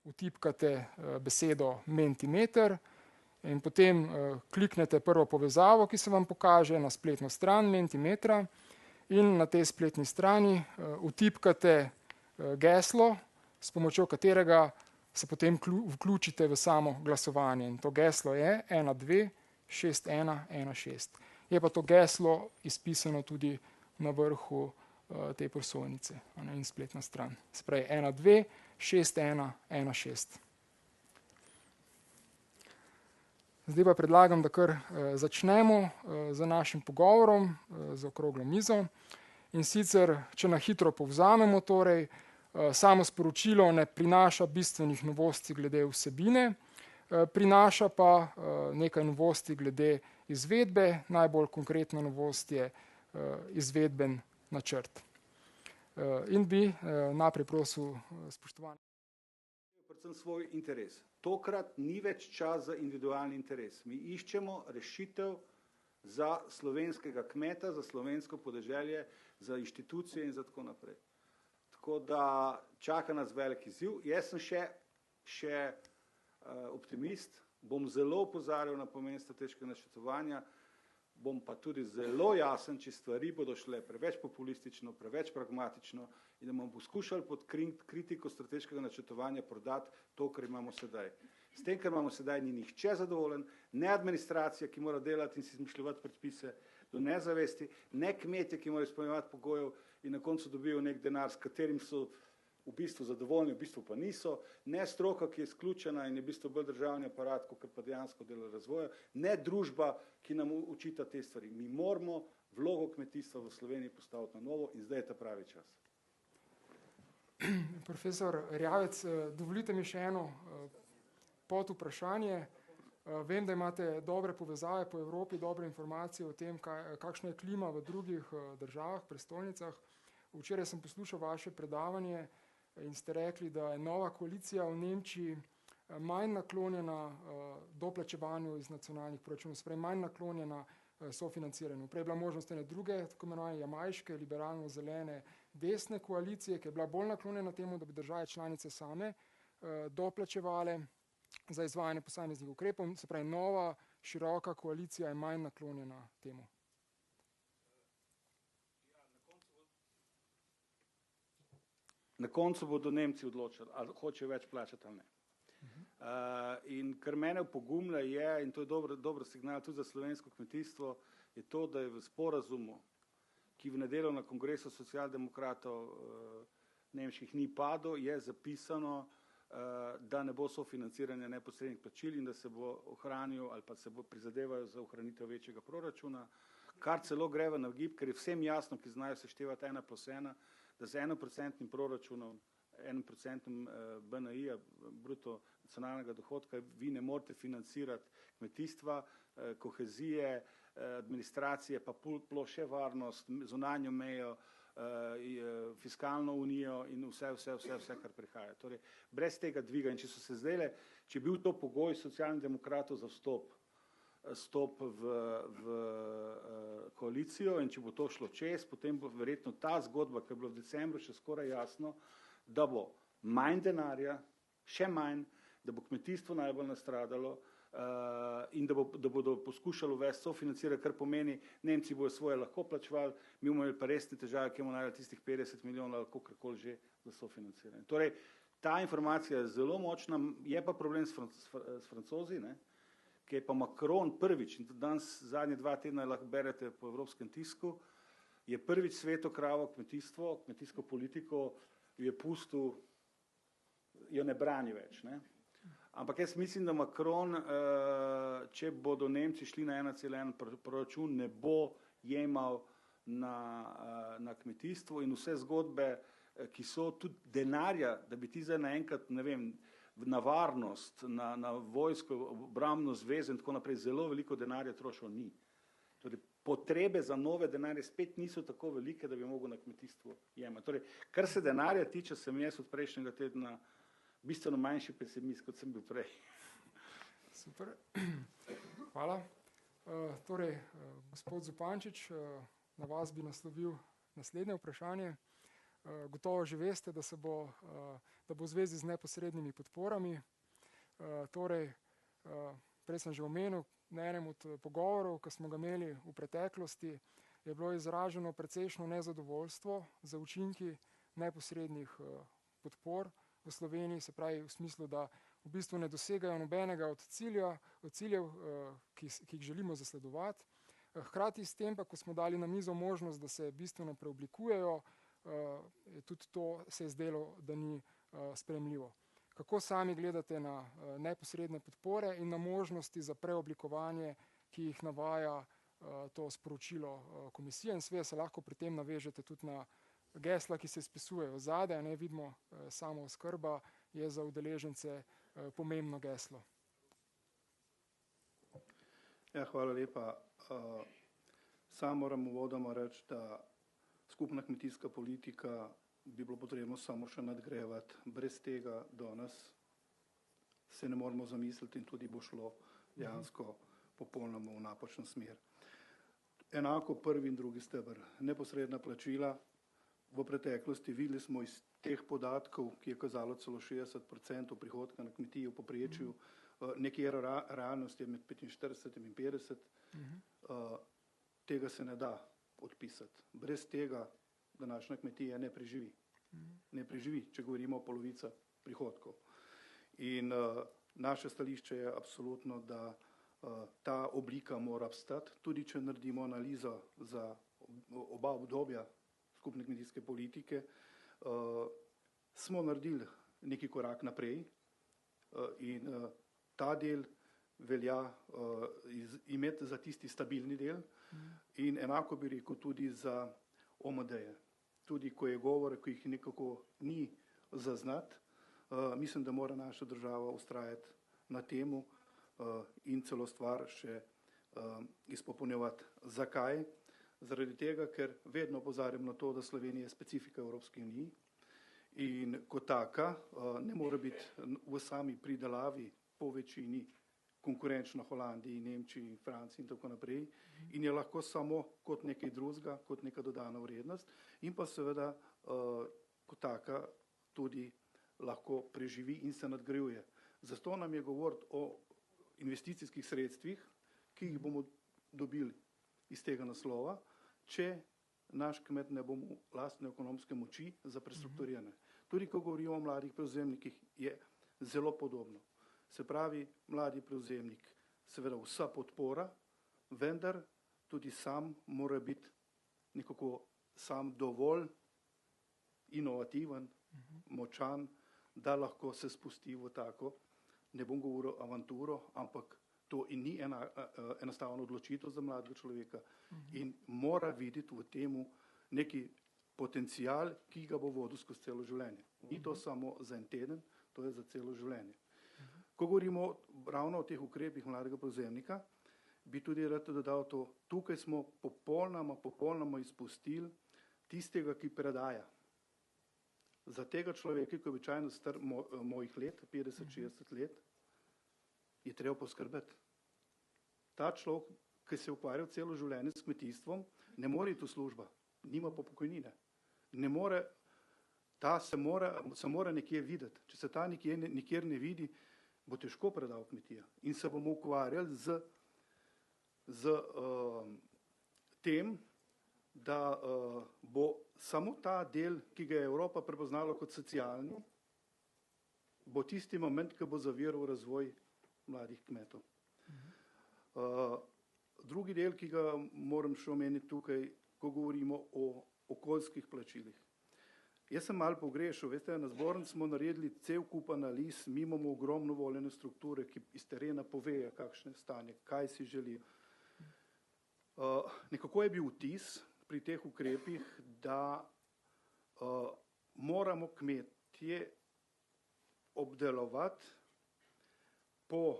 vtipkate besedo Mentimeter in potem kliknete prvo povezavo, ki se vam pokaže na spletno stran Mentimetra in na tej spletni strani vtipkate geslo, s pomočjo katerega se potem vključite v samo glasovanje. In to geslo je 126116. Je pa to geslo izpisano tudi na vrhu te prosojnice in spletna stran. Se pravi 126116. Zdaj pa predlagam, da kar začnemo z našim pogovorom, z okroglo mizo. In sicer, če na hitro povzamemo, torej, samo sporočilo ne prinaša bistvenih novosti glede vsebine, prinaša pa nekaj novosti glede izvedbe. Najbolj konkretna novost je izvedben načrt. In bi najprej prosil spoštovane. Predvsem svoj interes. Tokrat ni več čas za individualni interes. Mi iščemo rešitev za slovenskega kmeta, za slovensko podeželje, za inštitucije in za tako naprej. Tako da čaka nas velik izziv. Jaz sem še optimist, bom zelo opozarjal na pomen strateškega načrtovanja, bom pa tudi zelo jasen, če stvari bodo šle preveč populistično, preveč pragmatično in da bomo poskušali pod kritiko strateškega načrtovanja prodati to, kar imamo sedaj. S tem, kar imamo sedaj, ni nihče zadovoljen, ne administracija, ki mora delati in si izmišljevati predpise do nezavesti, ne kmetje, ki morajo izpolnjevati pogojev in na koncu dobijo nek denar, s katerim so v bistvu zadovoljni, v bistvu pa niso, ne stroka, ki je izključena in je v bistvu bolj državni aparat, kot pa dejansko dela razvoja, ne družba, ki nam učita te stvari. Mi moramo vlogo kmetijstva v Sloveniji postaviti na novo in zdaj je ta pravi čas. Profesor Erjavec, dovolite mi še eno podvprašanje. Vem, da imate dobre povezave po Evropi, dobre informacije o tem, kakšna je klima v drugih državah, prestolnicah. Včeraj sem poslušal vaše predavanje in ste rekli, da je nova koalicija v Nemčiji manj naklonjena doplačevanju iz nacionalnih proračunov, se pravi manj naklonjena sofinanciranju. Prej je bila možnost ene druge, tako imenovane jamajške, liberalno-zelene desne koalicije, ki je bila bolj naklonjena temu, da bi države članice same doplačevale za izvajanje posameznih ukrepov. Se pravi, nova, široka koalicija je manj naklonjena temu. Na koncu bodo Nemci odločili, ali hočejo več plačati ali ne. In kar mene pogumlja je, in to je dober signal tudi za slovensko kmetijstvo, je to, da je v sporazumu, ki v nedeljo na kongresu socialdemokratov nemških ni padel, je zapisano, da ne bo sofinanciranja neposrednih plačil in da se bo ohranil ali pa se bo prizadevajo za ohranitev večjega proračuna, kar celo gre v nagib, ker je vsem jasno, ki znajo seštevati 1+1, da z 1% proračunom, 1% BNI-ja, bruto nacionalnega dohodka, vi ne morete financirati kmetijstva, kohezije, administracije, pa še varnost, zunanjo mejo, fiskalno unijo in vse, kar prihaja. Torej, brez tega dviga. In če je bil to pogoj Socialnih demokratov za vstop v koalicijo in če bo to šlo čez, potem bo verjetno ta zgodba, ki je bila v decembru še skoraj jasno, da bo manj denarja, še manj, da bo kmetijstvo najbolj nastradalo in da bodo poskušali uvesti sofinanciranje, kar pomeni, Nemci bojo svoje lahko plačevali, mi bomo imeli pa resne težave, ki bomo najeli tistih 50 milijonov ali kakorkoli že za sofinanciranje. Torej, ta informacija je zelo močna, je pa problem s Francozi, ne? Ki je pa Macron prvič, in danes zadnje 2 tedna lahko berete po evropskem tisku, je prvič sveto kravo kmetijstvo, kmetijsko politiko je pustil, jo ne brani več. Ne? Ampak jaz mislim, da Macron, če bodo Nemci šli na 1,1 proračun, ne bo jemal na kmetijstvo in vse zgodbe, ki so tudi denarja, da bi ti zdaj naenkrat, ne vem, na varnost, na vojsko, obrambno zvezo in tako naprej, zelo veliko denarja trošil ni. Torej, potrebe za nove denarje spet niso tako velike, da bi mogel na kmetijstvo jemati. Torej, kar se denarja tiče, sem jaz od prejšnjega tedna bistveno manjši pesimist, kot sem bil prej. Super. Hvala. Torej, gospod Zupančič, na vas bi naslovil naslednje vprašanje. Gotovo že veste, da bo v zvezi z neposrednimi podporami. Torej, prej sem že omenil, na enem od pogovorov, ki smo ga imeli v preteklosti, je bilo izraženo precejšnjo nezadovoljstvo za učinki neposrednih podpor v Sloveniji, se pravi v smislu, da v bistvu ne dosegajo nobenega od ciljev, ki jih želimo zasledovati. Hkrati s tem pa, ko smo dali na mizo možnost, da se bistveno preoblikujejo, tudi to se je zdelo, da ni sprejemljivo. Kako sami gledate na neposredne podpore in na možnosti za preoblikovanje, ki jih navaja to sporočilo komisije, in seveda se lahko pri tem navežete tudi na gesla, ki se izpisujejo zadaj, ne vidimo, samooskrba je za udeležence pomembno geslo. Ja, hvala lepa. Sam moram uvodoma reči, da skupna kmetijska politika bi bilo potrebno samo še nadgrajevati. Brez tega danes se ne moremo zamisliti in tudi bo šlo dejansko popolnoma v napačno smer. Enako prvi in drugi steber. Neposredna plačila. V preteklosti videli smo iz teh podatkov, ki je kazalo celo 60% prihodka na kmetiji v povprečju, nekje realnost je med 45 in 50. Tega se ne da odpisati. Brez tega današnja kmetija ne preživi. Ne preživi, če govorimo o polovici prihodkov. In naše stališče je absolutno, da ta oblika mora obstati, tudi če naredimo analizo za oba obdobja skupne kmetijske politike, smo naredili neki korak naprej in ta del velja imeti za tisti stabilni del in enako bi rekel tudi za OMD-je. Tudi ko je govor, ko jih nekako ni zaznati, mislim, da mora naša država ustrajati na temu in celo stvar še izpopolnjevati. Zakaj? Zaradi tega, ker vedno opozarjam na to, da Slovenija je specifika Evropske unije in kot taka ne more biti v sami pridelavi po večini konkurenčna Holandiji, Nemčiji, Franciji in tako naprej in je lahko samo kot nekaj drugega, kot neka dodana vrednost in pa seveda kot taka tudi lahko preživi in se nadgrajuje. Zato nam je govoriti o investicijskih sredstvih, ki jih bomo dobili iz tega naslova, če naš kmet ne bo imel lastne ekonomske moči za prestrukturiranje. Tudi ko govorimo o mladih prevzemnikih, je zelo podobno. Se pravi, mladi prevzemnik, seveda vsa podpora, vendar tudi sam mora biti nekako sam dovolj inovativen, močan, da lahko se spusti v tako, ne bom govoril avanturo, ampak to in ni enostavno odločitev za mladega človeka in mora videti v temu neki potencial, ki ga bo vodil skozi celo življenje. Ni to samo za en teden, to je za celo življenje. Ko govorimo ravno o teh ukrepih mladega prevzemnika, bi tudi rad dodal to, tukaj smo popolnoma izpustili tistega, ki predaja. Za tega človeka, ki je običajno star mojih let, 50-60 let, je treba poskrbeti. Ta človek, ki se je ukvarjal celo življenje s kmetijstvom, ne more iti v služba, nima pa pokojnine. Ne more, ta se mora nekje videti. Če se ta nikjer ne vidi, bo težko predal kmetija. In se bomo ukvarjali z tem, da bo samo ta del, ki ga je Evropa prepoznala kot socialni, bo tisti moment, ki bo zaviral razvoj mladih kmetov. Drugi del, ki ga moram še omeniti tukaj, ko govorimo o okoljskih plačilih. Jaz sem malo pogrešal, veste, na zbornici smo naredili cel kup analiz, mi imamo ogromno voljene strukture, ki iz terena povejo, kakšne stanje, kaj si želijo. Nekako je bil vtis pri teh ukrepih, da moramo kmetje obdelovati po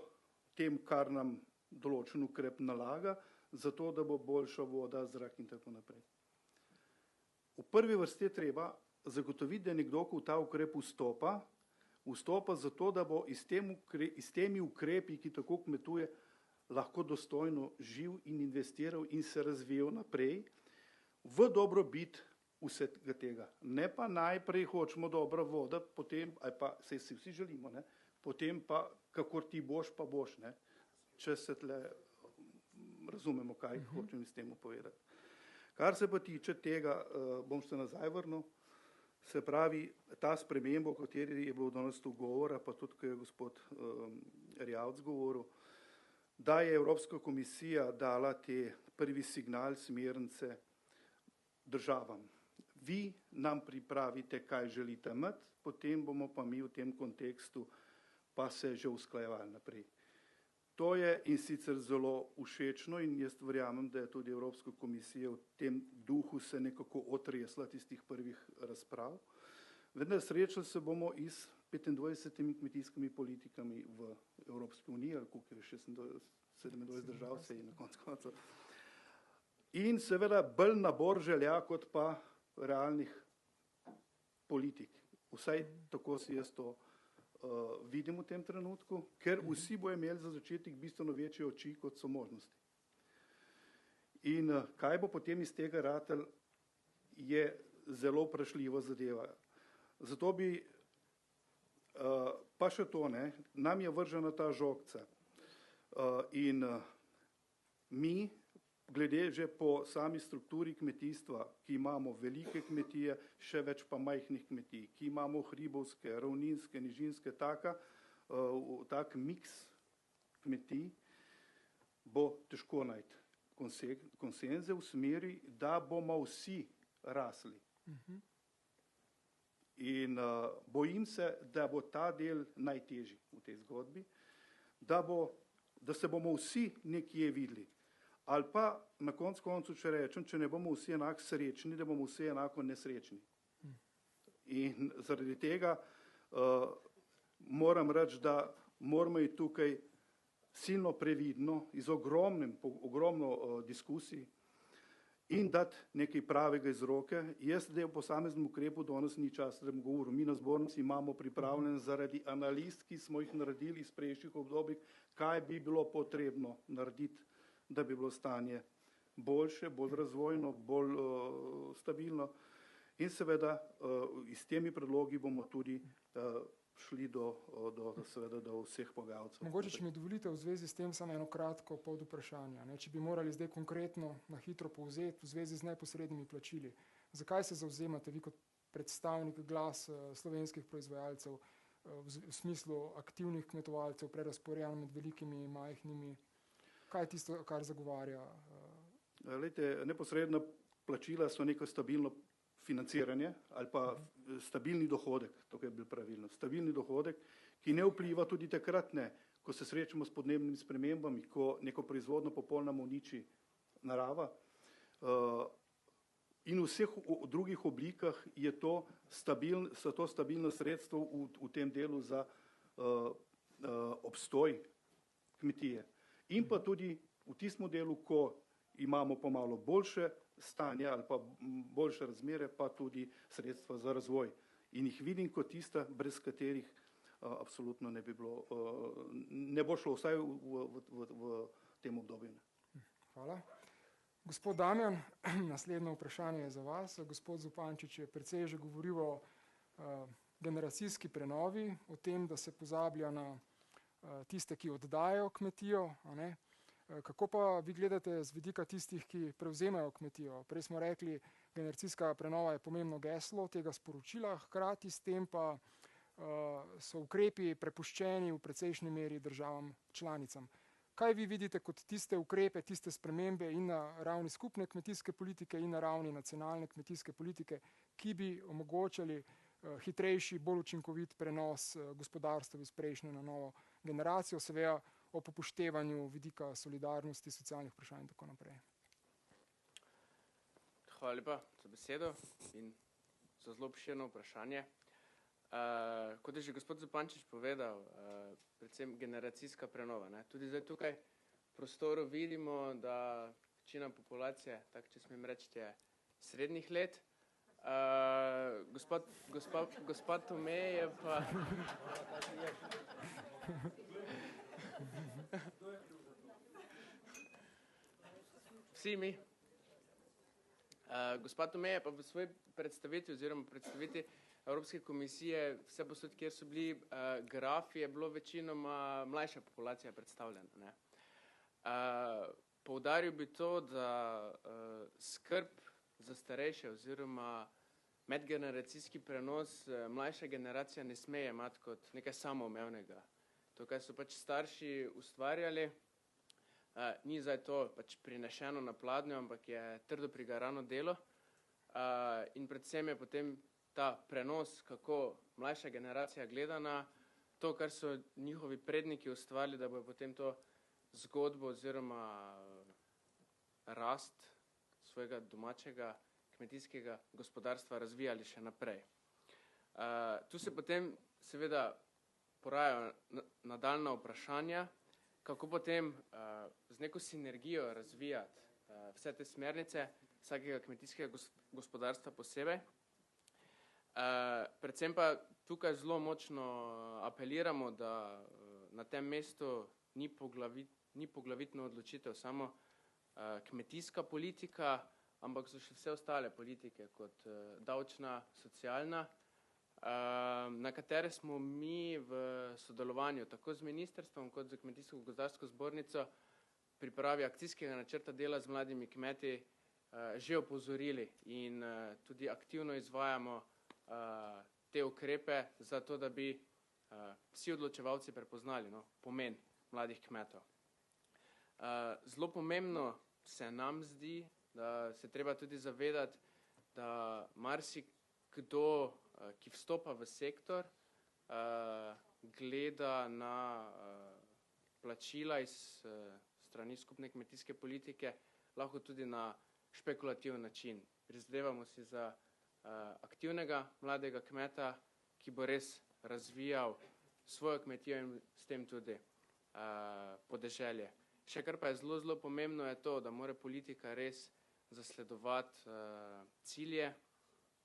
tem, kar nam določen ukrep nalaga, zato da bo boljša voda, zrak in tako naprej. V prvi vrsti je treba zagotoviti, da je nekdo, ko v ta ukrep vstopa zato, da bo s temi ukrepi, ki tako kmetuje, lahko dostojno živ in investiral in se razvijal naprej v dobrobit vsega tega. Ne pa najprej hočemo dobro voda, potem, ali pa se vsi želimo, ne, potem pa, kakor ti boš, pa boš, ne, če se tle razumemo, kaj hočem s tem povedati. Kar se pa tiče tega, bom se nazaj vrnil, se pravi, ta sprememba, o kateri je bilo danes tu govora, pa tudi, ko je gospod Erjavec govoril, da je Evropska komisija dala te prvi signal, smernice državam. Vi nam pripravite, kaj želite imeti, potem bomo pa mi v tem kontekstu pa se že usklajevali naprej. To je in sicer zelo všečno in jaz verjamem, da je tudi Evropska komisija v tem duhu se nekako otresla tistih prvih razprav. Vendar srečali se bomo iz 25 kmetijskimi politikami v Evropski uniji, ali koliko je 27 držav, se je na koncu. In seveda bolj nabor želja, kot pa realnih politik. Vsaj tako si jaz to vidim v tem trenutku, ker vsi bojo imeli za začetek bistveno večje oči, kot so možnosti. In kaj bo potem iz tega ratel, je zelo vprašljiva zadeva. Zato bi, pa še to, ne, nam je vržena ta žogca in mi, glede že po sami strukturi kmetijstva, ki imamo velike kmetije, še več pa majhnih kmetij, ki imamo hribovske, ravninske, nižinske, tak miks kmetij, bo težko najti konsenze v smeri, da bomo vsi rasli. In bojim se, da bo ta del najtežji v tej zgodbi, da se bomo vsi nekje videli. Ali pa na koncu, če rečem, če ne bomo vsi enako srečni, da bomo vsi enako nesrečni. In zaradi tega moram reči, da moramo iti tukaj silno previdno, iz ogromno diskusij in dati nekaj pravega iz roke. Jaz zdaj v posameznem ukrepu danes ni čas, da bom govoril. Mi na zbornici imamo pripravljen zaradi analiz, ki smo jih naredili iz prejšnjih obdobij, kaj bi bilo potrebno narediti, da bi bilo stanje boljše, bolj razvojno, bolj stabilno. In seveda s temi predlogi bomo tudi šli do vseh pogajalcev. Mogoče, če mi dovolite v zvezi s tem samo eno kratko podvprašanje. Če bi morali zdaj konkretno na hitro povzeti v zvezi z neposrednimi plačili, zakaj se zavzemate vi kot predstavnik glas slovenskih proizvajalcev v smislu aktivnih kmetovalcev, prerazporejanj med velikimi in majhnimi? Kaj je tisto, kar zagovarja? Glejte, neposredna plačila so neko stabilno financiranje ali pa stabilni dohodek, to je bil pravilno, stabilni dohodek, ki ne vpliva tudi takrat ne, ko se srečamo s podnebnimi spremembami, ko neko proizvodno popolnoma uniči narava. In v vseh drugih oblikah so to stabilno sredstvo v tem delu za obstoj kmetije. In pa tudi v tistem delu, ko imamo pa malo boljše stanje ali pa boljše razmere, pa tudi sredstva za razvoj. In jih vidim kot tista, brez katerih absolutno ne bi bilo, ne bo šlo vsaj v tem obdobju. Hvala. Gospod Damjan, naslednje vprašanje je za vas. Gospod Zupančič je precej že govoril o generacijski prenovi, o tem, da se pozablja na tiste, ki oddajajo kmetijo, a ne? Kako pa vi gledate z vidika tistih, ki prevzemajo kmetijo? Prej smo rekli, generacijska prenova je pomembno geslo tega sporočila, hkrati s tem pa so ukrepi prepuščeni v precejšnji meri državam članicam. Kaj vi vidite kot tiste ukrepe, tiste spremembe in na ravni skupne kmetijske politike in na ravni nacionalne kmetijske politike, ki bi omogočali hitrejši, bolj učinkovit prenos gospodarstva iz prejšnje na novo generacijo, seveda ob upoštevanju vidika solidarnosti, socialnih vprašanj in tako naprej? Hvala lepa za besedo in za zelo obširno vprašanje. Kot je že gospod Zupančič povedal, predvsem generacijska prenova. Tudi zdaj tukaj v prostoru vidimo, da večina populacije, tako če smem reči, je srednjih let. Gospod Tome je pa... Vsi mi. Gospa Tome je pa v svoji predstavitvi oziroma predstavitvi Evropske komisije, vse posod, kjer so bili grafi, je bilo večinoma mlajša populacija predstavljena. Ne? Poudaril bi to, da skrb za starejše oziroma medgeneracijski prenos mlajša generacija ne sme imati kot nekaj samoumevnega. To, kar so pač starši ustvarjali, ni zdaj to pač prinešeno na pladnju, ampak je trdo prigarano delo in predvsem je potem ta prenos, kako mlajša generacija gleda na to, kar so njihovi predniki ustvarili, da bojo potem to zgodbo oziroma rast svojega domačega kmetijskega gospodarstva razvijali še naprej. Tu se potem seveda porajajo nadaljna vprašanja, kako potem z neko sinergijo razvijati vse te smernice vsakega kmetijskega gospodarstva posebej. Predvsem pa tukaj zelo močno apeliramo, da na tem mestu ni poglavitna odločitev samo kmetijska politika, ampak so še vse ostale politike, kot davčna, socialna, na katere smo mi v sodelovanju tako z ministrstvom kot z Kmetijsko-gozdarsko zbornico pripravi akcijskega načrta dela z mladimi kmeti že opozorili in tudi aktivno izvajamo te ukrepe za to, da bi vsi odločevalci prepoznali pomen mladih kmetov. Zelo pomembno se nam zdi, da se treba tudi zavedati, da marsikdo, ki vstopa v sektor, gleda na plačila iz strani skupne kmetijske politike, lahko tudi na špekulativen način. Prizadevamo si za aktivnega mladega kmeta, ki bo res razvijal svojo kmetijo in s tem tudi podeželje. Še kar pa je zelo, zelo pomembno je to, da mora politika res zasledovati cilje,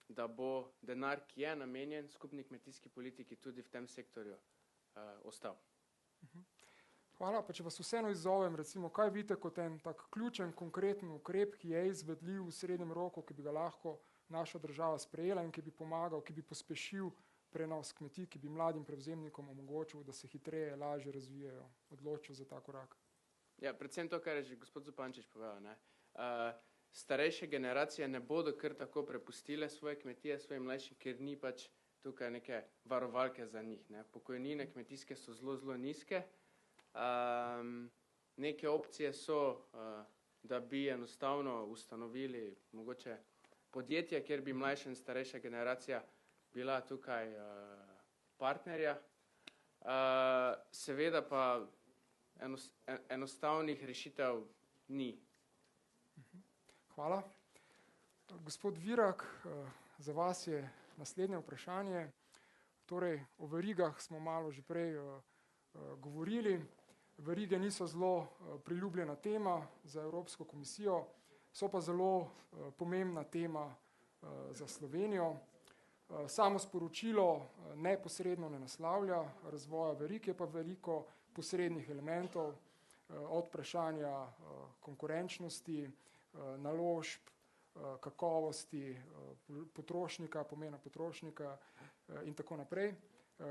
da bo denar, ki je namenjen skupni kmetijski politiki, tudi v tem sektorju ostal. Hvala, pa če vas vseeno izzovem, recimo, kaj vidite kot en tak ključen, konkreten ukrep, ki je izvedljiv v srednjem roku, ki bi ga lahko naša država sprejela in ki bi pomagal, ki bi pospešil prenos kmetij, ki bi mladim prevzemnikom omogočil, da se hitreje, lažje razvijajo, odločijo za ta korak? Ja, predvsem to, kar je že gospod Zupančič povedal, ne. Starejše generacije ne bodo kar tako prepustile svoje kmetije svojim mlajšim, ker ni pač tukaj neke varovalke za njih. Ne. Pokojnine kmetijske so zelo, zelo nizke. Neke opcije so, da bi enostavno ustanovili mogoče podjetje, kjer bi mlajša in starejša generacija bila tukaj partnerja. Seveda pa enostavnih rešitev ni. Hvala. Gospod Virak, za vas je naslednje vprašanje. Torej, o verigah smo malo že prej govorili. Verige niso zelo priljubljena tema za Evropsko komisijo, so pa zelo pomembna tema za Slovenijo. Samo sporočilo neposredno ne naslavlja razvoja verig, je pa veliko posrednih elementov, od vprašanja konkurenčnosti, naložb, kakovosti potrošnika, pomena potrošnika in tako naprej.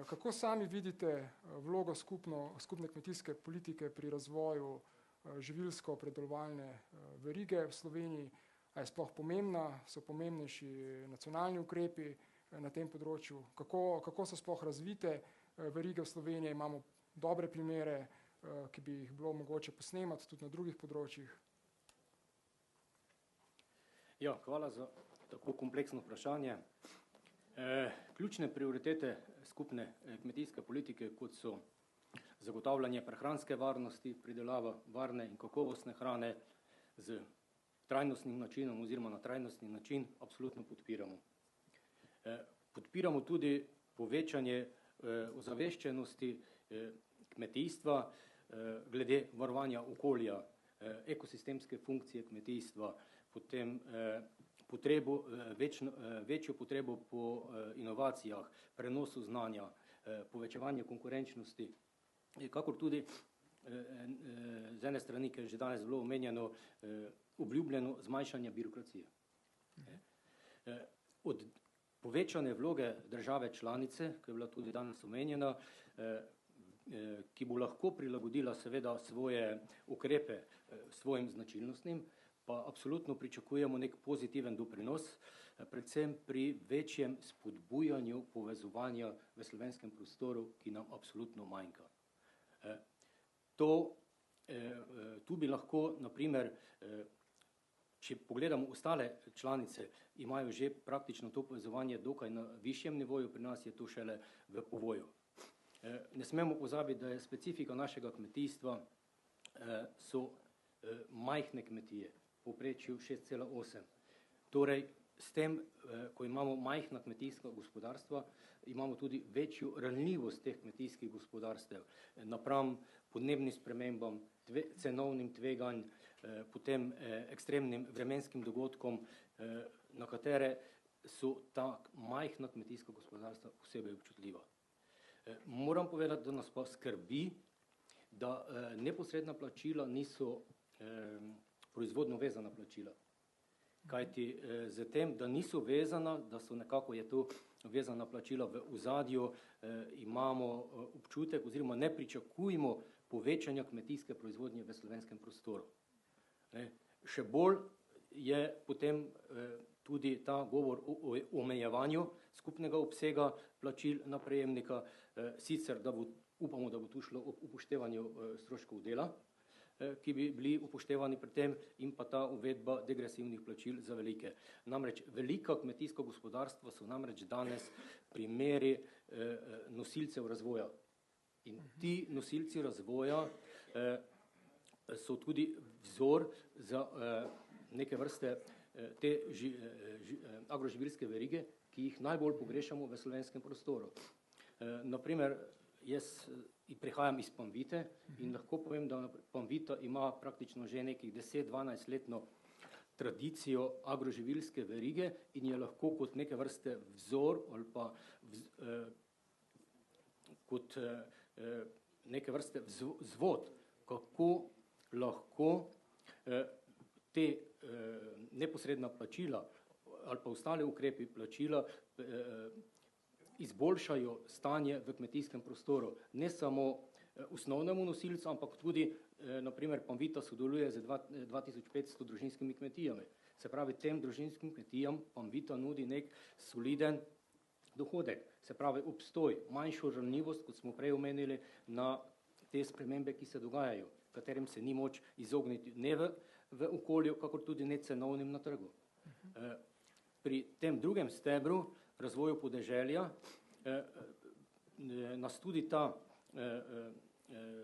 Kako sami vidite vlogo skupne kmetijske politike pri razvoju živilsko-predelovalne verige v Sloveniji? A je sploh pomembna, so pomembnejši nacionalni ukrepi na tem področju? Kako so sploh razvite verige v Sloveniji? Imamo dobre primere, ki bi jih bilo mogoče posnemati tudi na drugih področjih? Ja, hvala za tako kompleksno vprašanje. Ključne prioritete skupne kmetijske politike, kot so zagotavljanje prehranske varnosti, pridelava varne in kakovostne hrane z trajnostnim načinom oziroma na trajnostni način, absolutno podpiramo. Podpiramo tudi povečanje ozaveščenosti kmetijstva glede varovanja okolja, ekosistemske funkcije kmetijstva, potem večjo potrebo po inovacijah, prenosu znanja, povečevanje konkurenčnosti, kakor tudi z ene strani, ker je že danes bilo omenjeno, obljubljeno zmanjšanje birokracije. Od povečane vloge države članice, ki je bila tudi danes omenjena, ki bo lahko prilagodila seveda svoje ukrepe svojim značilnostim, pa absolutno pričakujemo nek pozitiven doprinos, predvsem pri večjem spodbujanju povezovanja v slovenskem prostoru, ki nam absolutno manjka. Tu bi lahko, na primer, če pogledamo ostale članice, imajo že praktično to povezovanje dokaj na višjem nivoju, pri nas je to šele v povoju. Ne smemo pozabiti, da je specifika našega kmetijstva so majhne kmetije, v povprečju 6,8. Torej, s tem, ko imamo majhna kmetijska gospodarstva, imamo tudi večjo ranljivost teh kmetijskih gospodarstev napram podnebnim spremembam, cenovnim tveganj, potem ekstremnim vremenskim dogodkom, na katere so ta majhna kmetijska gospodarstva posebej občutljiva. Moram povedati, da nas pa skrbi, da neposredna plačila niso proizvodno vezana plačila. Kajti z tem, da niso vezana, da so nekako je to vezana plačila v ozadju, imamo občutek oziroma ne pričakujemo povečanja kmetijske proizvodnje v slovenskem prostoru. Še bolj je potem tudi ta govor o omejevanju skupnega obsega plačil na prejemnika, sicer da upamo, da bo tu šlo ob upoštevanju stroškov dela, ki bi bili upoštevani pri tem, in pa ta uvedba degresivnih plačil za velike. Namreč velika kmetijska gospodarstva so namreč danes primeri nosilcev razvoja. In ti nosilci razvoja so tudi vzor za neke vrste te agroživilske verige, ki jih najbolj pogrešamo v slovenskem prostoru. Naprimer, jaz prihajam iz Panvite in lahko povem, da Panvita ima praktično že nekih 10-12 letno tradicijo agroživilske verige in je lahko kot neke vrste vzor ali pa kot neke vrste vzvod, kako lahko te neposredna plačila ali pa ostale ukrepi plačila izboljšajo stanje v kmetijskem prostoru. Ne samo osnovnemu nosilcu, ampak tudi, naprimer, Panvita sodeluje z 2500 družinskimi kmetijami. Se pravi, tem družinskim kmetijam Panvita nudi nek soliden dohodek. Se pravi, obstoj, manjšo ranljivost, kot smo prej omenili, na te spremembe, ki se dogajajo, katerim se ni moč izogniti ne v okolju, kakor tudi ne cenovnim na trgu. Pri tem drugem stebru razvoju podeželja nas tudi ta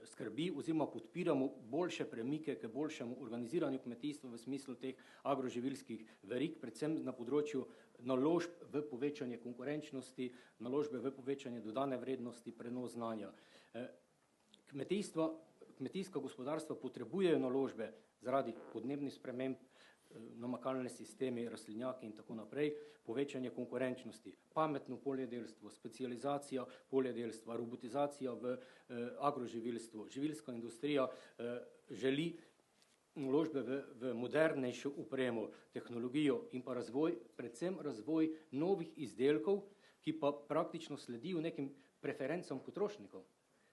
skrbi oziroma podpiramo boljše premike k boljšemu organiziranju kmetijstva v smislu teh agroživilskih verig, predvsem na področju naložb v povečanje konkurenčnosti, naložbe v povečanje dodane vrednosti, prenos znanja. Kmetijska gospodarstva potrebujejo naložbe zaradi podnebnih sprememb, namakalne sistemi, rastlinjaki in tako naprej, povečanje konkurenčnosti, pametno poljedelstvo, specializacija poljedelstva, robotizacija v agroživilstvu. Živilska industrija želi naložbe v modernejšo opremo, tehnologijo in pa razvoj, predvsem razvoj novih izdelkov, ki pa praktično sledijo nekim preferencam potrošnikov.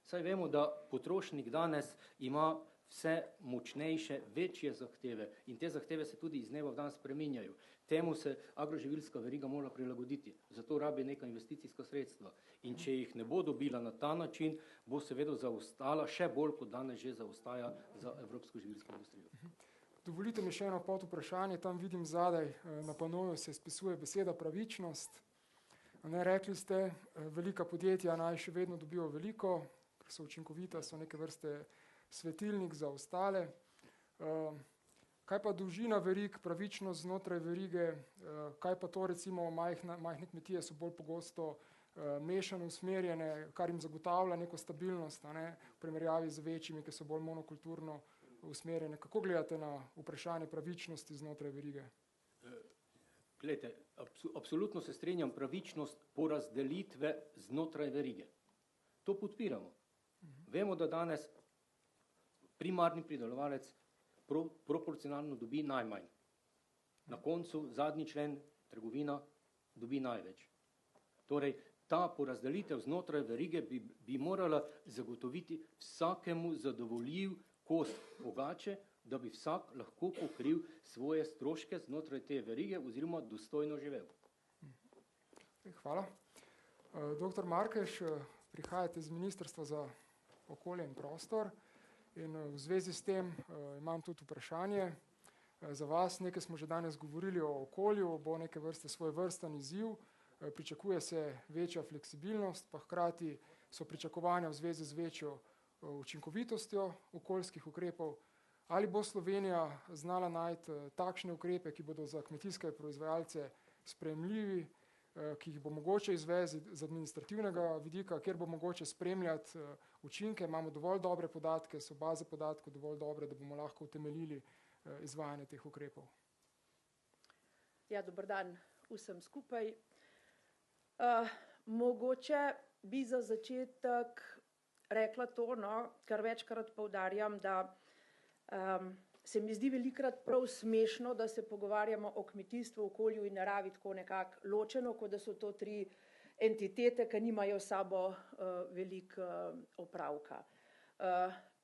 Saj vemo, da potrošnik danes ima vse močnejše, večje zahteve in te zahteve se tudi iz dneva v dan spreminjajo. Temu se agroživilska veriga mora prilagoditi, zato rabi neka investicijska sredstva. In če jih ne bo dobila na ta način, bo seveda zaostala še bolj, kot danes že zaostaja za evropsko živilsko industrijo. Dovolite mi še eno pod vprašanje, tam vidim zadaj na panoju se spisuje beseda pravičnost. Rekli ste, velika podjetja naj še vedno dobijo veliko, ker so učinkovita, so neke vrste svetilnik za ostale. Kaj pa dolžina verig, pravičnost znotraj verige, kaj pa to recimo majhne kmetije so bolj pogosto mešano usmerjene, kar jim zagotavlja neko stabilnost, v primerjavi z večjimi, ki so bolj monokulturno usmerjene. Kako gledate na vprašanje pravičnosti znotraj verige? Glejte, absolutno se strinjam, pravičnost porazdelitve znotraj verige. To podpiramo. Vemo, da danes primarni pridelovalec proporcionalno dobi najmanj. Na koncu zadnji člen, trgovina, dobi največ. Torej, ta porazdelitev znotraj verige bi morala zagotoviti vsakemu zadovoljiv kos pogače, da bi vsak lahko pokril svoje stroške znotraj te verige oziroma dostojno živel. Hvala. Dr. Markeš, prihajate iz Ministrstva za okolje in prostor in v zvezi s tem imam tudi vprašanje za vas. Nekaj smo že danes govorili o okolju, bo neke vrste svojevrsten izziv, pričakuje se večja fleksibilnost, pa hkrati so pričakovanja v zvezi z večjo učinkovitostjo okoljskih ukrepov. Ali bo Slovenija znala najti takšne ukrepe, ki bodo za kmetijske proizvajalce sprejemljivi, ki jih bo mogoče izvesti z administrativnega vidika, kjer bo mogoče spremljati učinke, imamo dovolj dobre podatke, so baze podatkov dovolj dobre, da bomo lahko utemeljili izvajanje teh ukrepov. Ja, dober dan vsem skupaj. Mogoče bi za začetek rekla to, kar večkrat poudarjam, da se mi zdi velikokrat prav smešno, da se pogovarjamo o kmetijstvu, okolju in naravi tako nekako ločeno, kot da so to tri entitete, ki nimajo s sabo veliko opravka.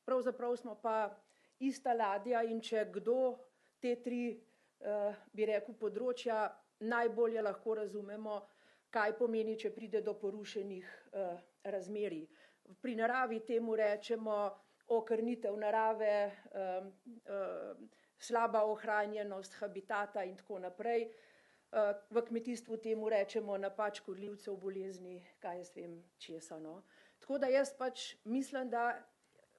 Pravzaprav smo pa ista ladja in če kdo te tri, bi rekel, področja najbolje lahko razumemo, kaj pomeni, če pride do porušenih razmerij. Pri naravi temu rečemo okrnitev narave, slaba ohranjenost habitata in tako naprej. V kmetijstvu temu rečemo napad škodljivcev, bolezni, kaj jaz vem česa. Tako da jaz pač mislim, da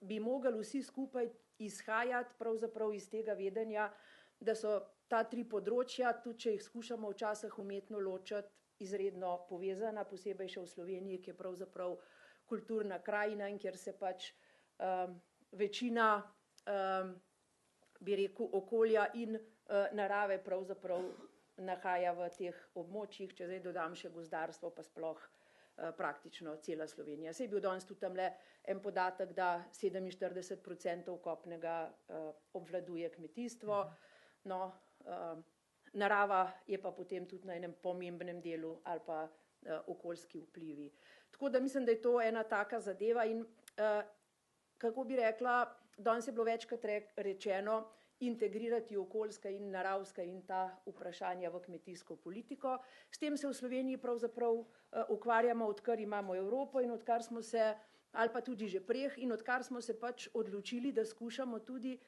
bi mogli vsi skupaj izhajati pravzaprav iz tega vedenja, da so ta tri področja, tudi če jih skušamo včasih umetno ločiti, izredno povezana, posebej še v Sloveniji, ki je pravzaprav kulturna krajina in kjer se pač večina, bi rekel, okolja in narave pravzaprav nahaja v teh območjih, če zdaj dodam še gozdarstvo, pa sploh praktično cela Slovenija. Saj je bil danes tudi tamle en podatek, da 47% kopnega obvladuje kmetijstvo, narava je pa potem tudi na enem pomembnem delu ali pa okoljski vplivi. Tako da mislim, da je to ena taka zadeva in kako bi rekla, danes je bilo večkrat rečeno, integrirati okoljska in naravska in ta vprašanja v kmetijsko politiko. S tem se v Sloveniji pravzaprav ukvarjamo, odkar imamo Evropo in odkar smo se, ali pa tudi že prej, in odkar smo se pač odločili, da skušamo tudi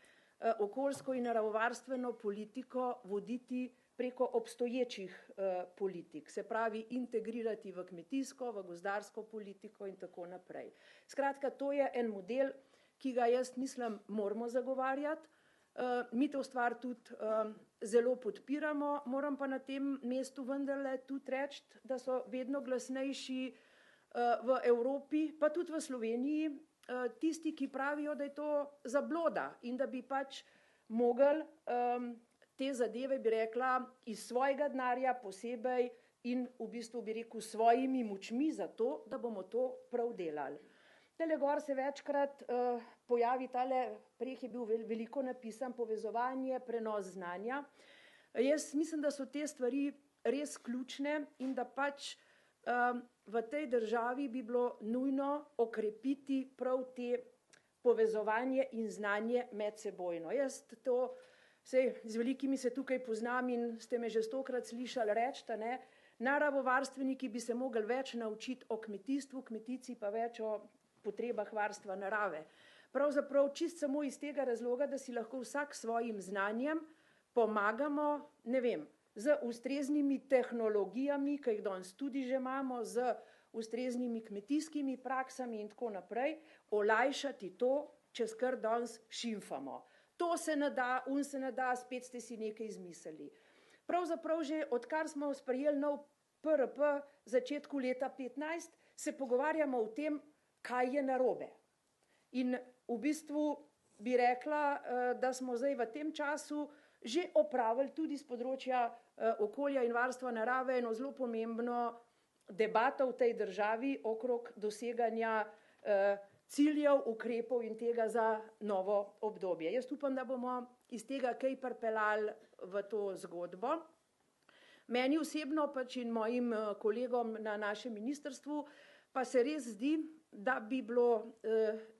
okoljsko in naravovarstveno politiko voditi preko obstoječih politik, se pravi integrirati v kmetijsko, v gozdarsko politiko in tako naprej. Skratka, to je en model, ki ga jaz mislim moramo zagovarjati. Mi to stvar tudi zelo podpiramo, moram pa na tem mestu vendarle tudi reči, da so vedno glasnejši v Evropi, pa tudi v Sloveniji, tisti, ki pravijo, da je to zabloda in da bi pač mogli te zadeve, bi rekla, iz svojega denarja posebej in v bistvu, bi rekel, svojimi močmi za to, da bomo to prav delali. Tele gor se večkrat pojavi tale, prej je bil veliko napisan, povezovanje, prenos znanja. Jaz mislim, da so te stvari res ključne in da pač v tej državi bi bilo nujno okrepiti prav te povezovanje in znanje medsebojno. Jaz to, z velikimi se tukaj poznam in ste me že 100-krat slišali reči, naravovarstveniki bi se mogli več naučiti o kmetijstvu, kmetijci pa več o potrebah varstva narave. Pravzaprav čist samo iz tega razloga, da si lahko vsak svojim znanjem pomagamo, ne vem, z ustreznimi tehnologijami, ki jih danes tudi že imamo, z ustreznimi kmetijskimi praksami in tako naprej, olajšati to, čez kar danes šimfamo. To se ne da, se ne da, spet ste si nekaj izmislili. Pravzaprav že odkar smo sprejeli nov PRP začetku leta 2015, se pogovarjamo o tem, kaj je narobe. In v bistvu bi rekla, da smo zdaj v tem času že opravili tudi z področja okolja in varstva narave eno zelo pomembno debato v tej državi okrog doseganja ciljev, ukrepov in tega za novo obdobje. Jaz upam, da bomo iz tega kaj pripeljali v to zgodbo. Meni osebno pač in mojim kolegom na našem ministrstvu pa se res zdi, da bi bilo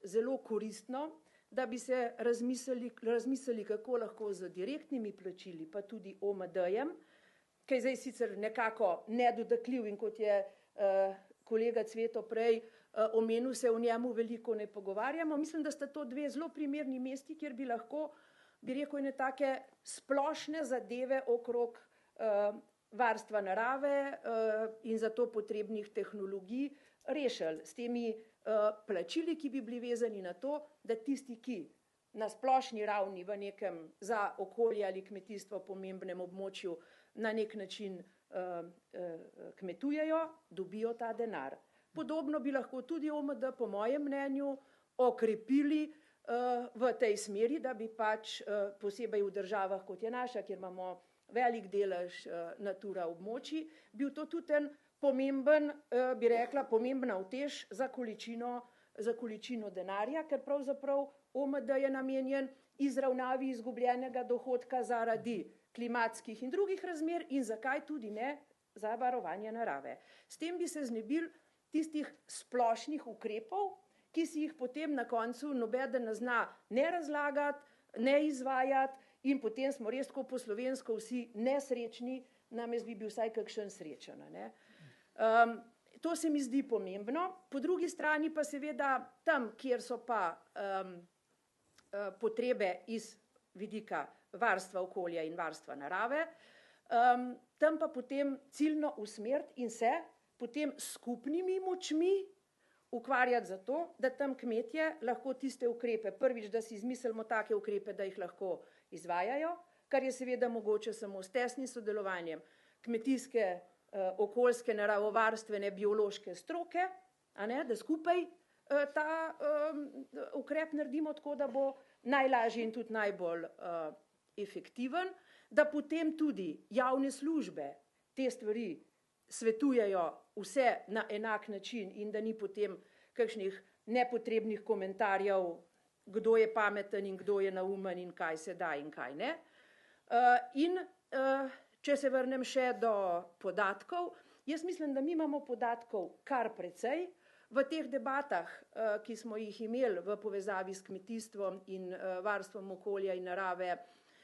zelo koristno, da bi se razmislili, kako lahko z direktnimi plačili, pa tudi OMD-jem, ki je zdaj sicer nekako nedotakljiv in kot je kolega Cveto prej omenil, se o njemu veliko ne pogovarjamo. Mislim, da sta to dve zelo primerni mesti, kjer bi lahko, bi rekel, ene take splošne zadeve okrog varstva narave in za to potrebnih tehnologij rešili s temi plačili, ki bi bili vezani na to, da tisti, ki na splošni ravni v nekem za okolje ali kmetijstvo pomembnem območju na nek način kmetujejo, dobijo ta denar. Podobno bi lahko tudi OMD, po mojem mnenju, okrepili v tej smeri, da bi pač posebej v državah, kot je naša, kjer imamo velik delež Natura območij, bil to tudi en pomemben, bi rekla, pomembna utež za količino denarja, ker pravzaprav OMD je namenjen izravnavi izgubljenega dohodka zaradi klimatskih in drugih razmer in zakaj tudi ne za varovanje narave. S tem bi se znebili tistih splošnih ukrepov, ki si jih potem na koncu nobeden ne zna ne razlagati, ne izvajati in potem smo res tako po slovensko vsi nesrečni, nam jaz bi bil vsaj kakšen srečen. Ne? To se mi zdi pomembno. Po drugi strani pa seveda tam, kjer so pa potrebe iz vidika varstva okolja in varstva narave, tam pa potem ciljno usmeriti in se potem skupnimi močmi ukvarjati za to, da tam kmetje lahko tiste ukrepe, prvič, da si izmislimo take ukrepe, da jih lahko izvajajo, kar je seveda mogoče samo s tesnim sodelovanjem kmetijske, okoljske, naravovarstvene, biološke stroke, a ne, da skupaj ta ukrep naredimo tako, da bo najlažji in tudi najbolj efektiven, da potem tudi javne službe te stvari svetujejo vse na enak način in da ni potem kakšnih nepotrebnih komentarjev, kdo je pameten in kdo je naumen in kaj se da in kaj ne. In če se vrnem še do podatkov, jaz mislim, da mi imamo podatkov kar precej. V teh debatah, ki smo jih imeli v povezavi s kmetijstvom in varstvom okolja in narave,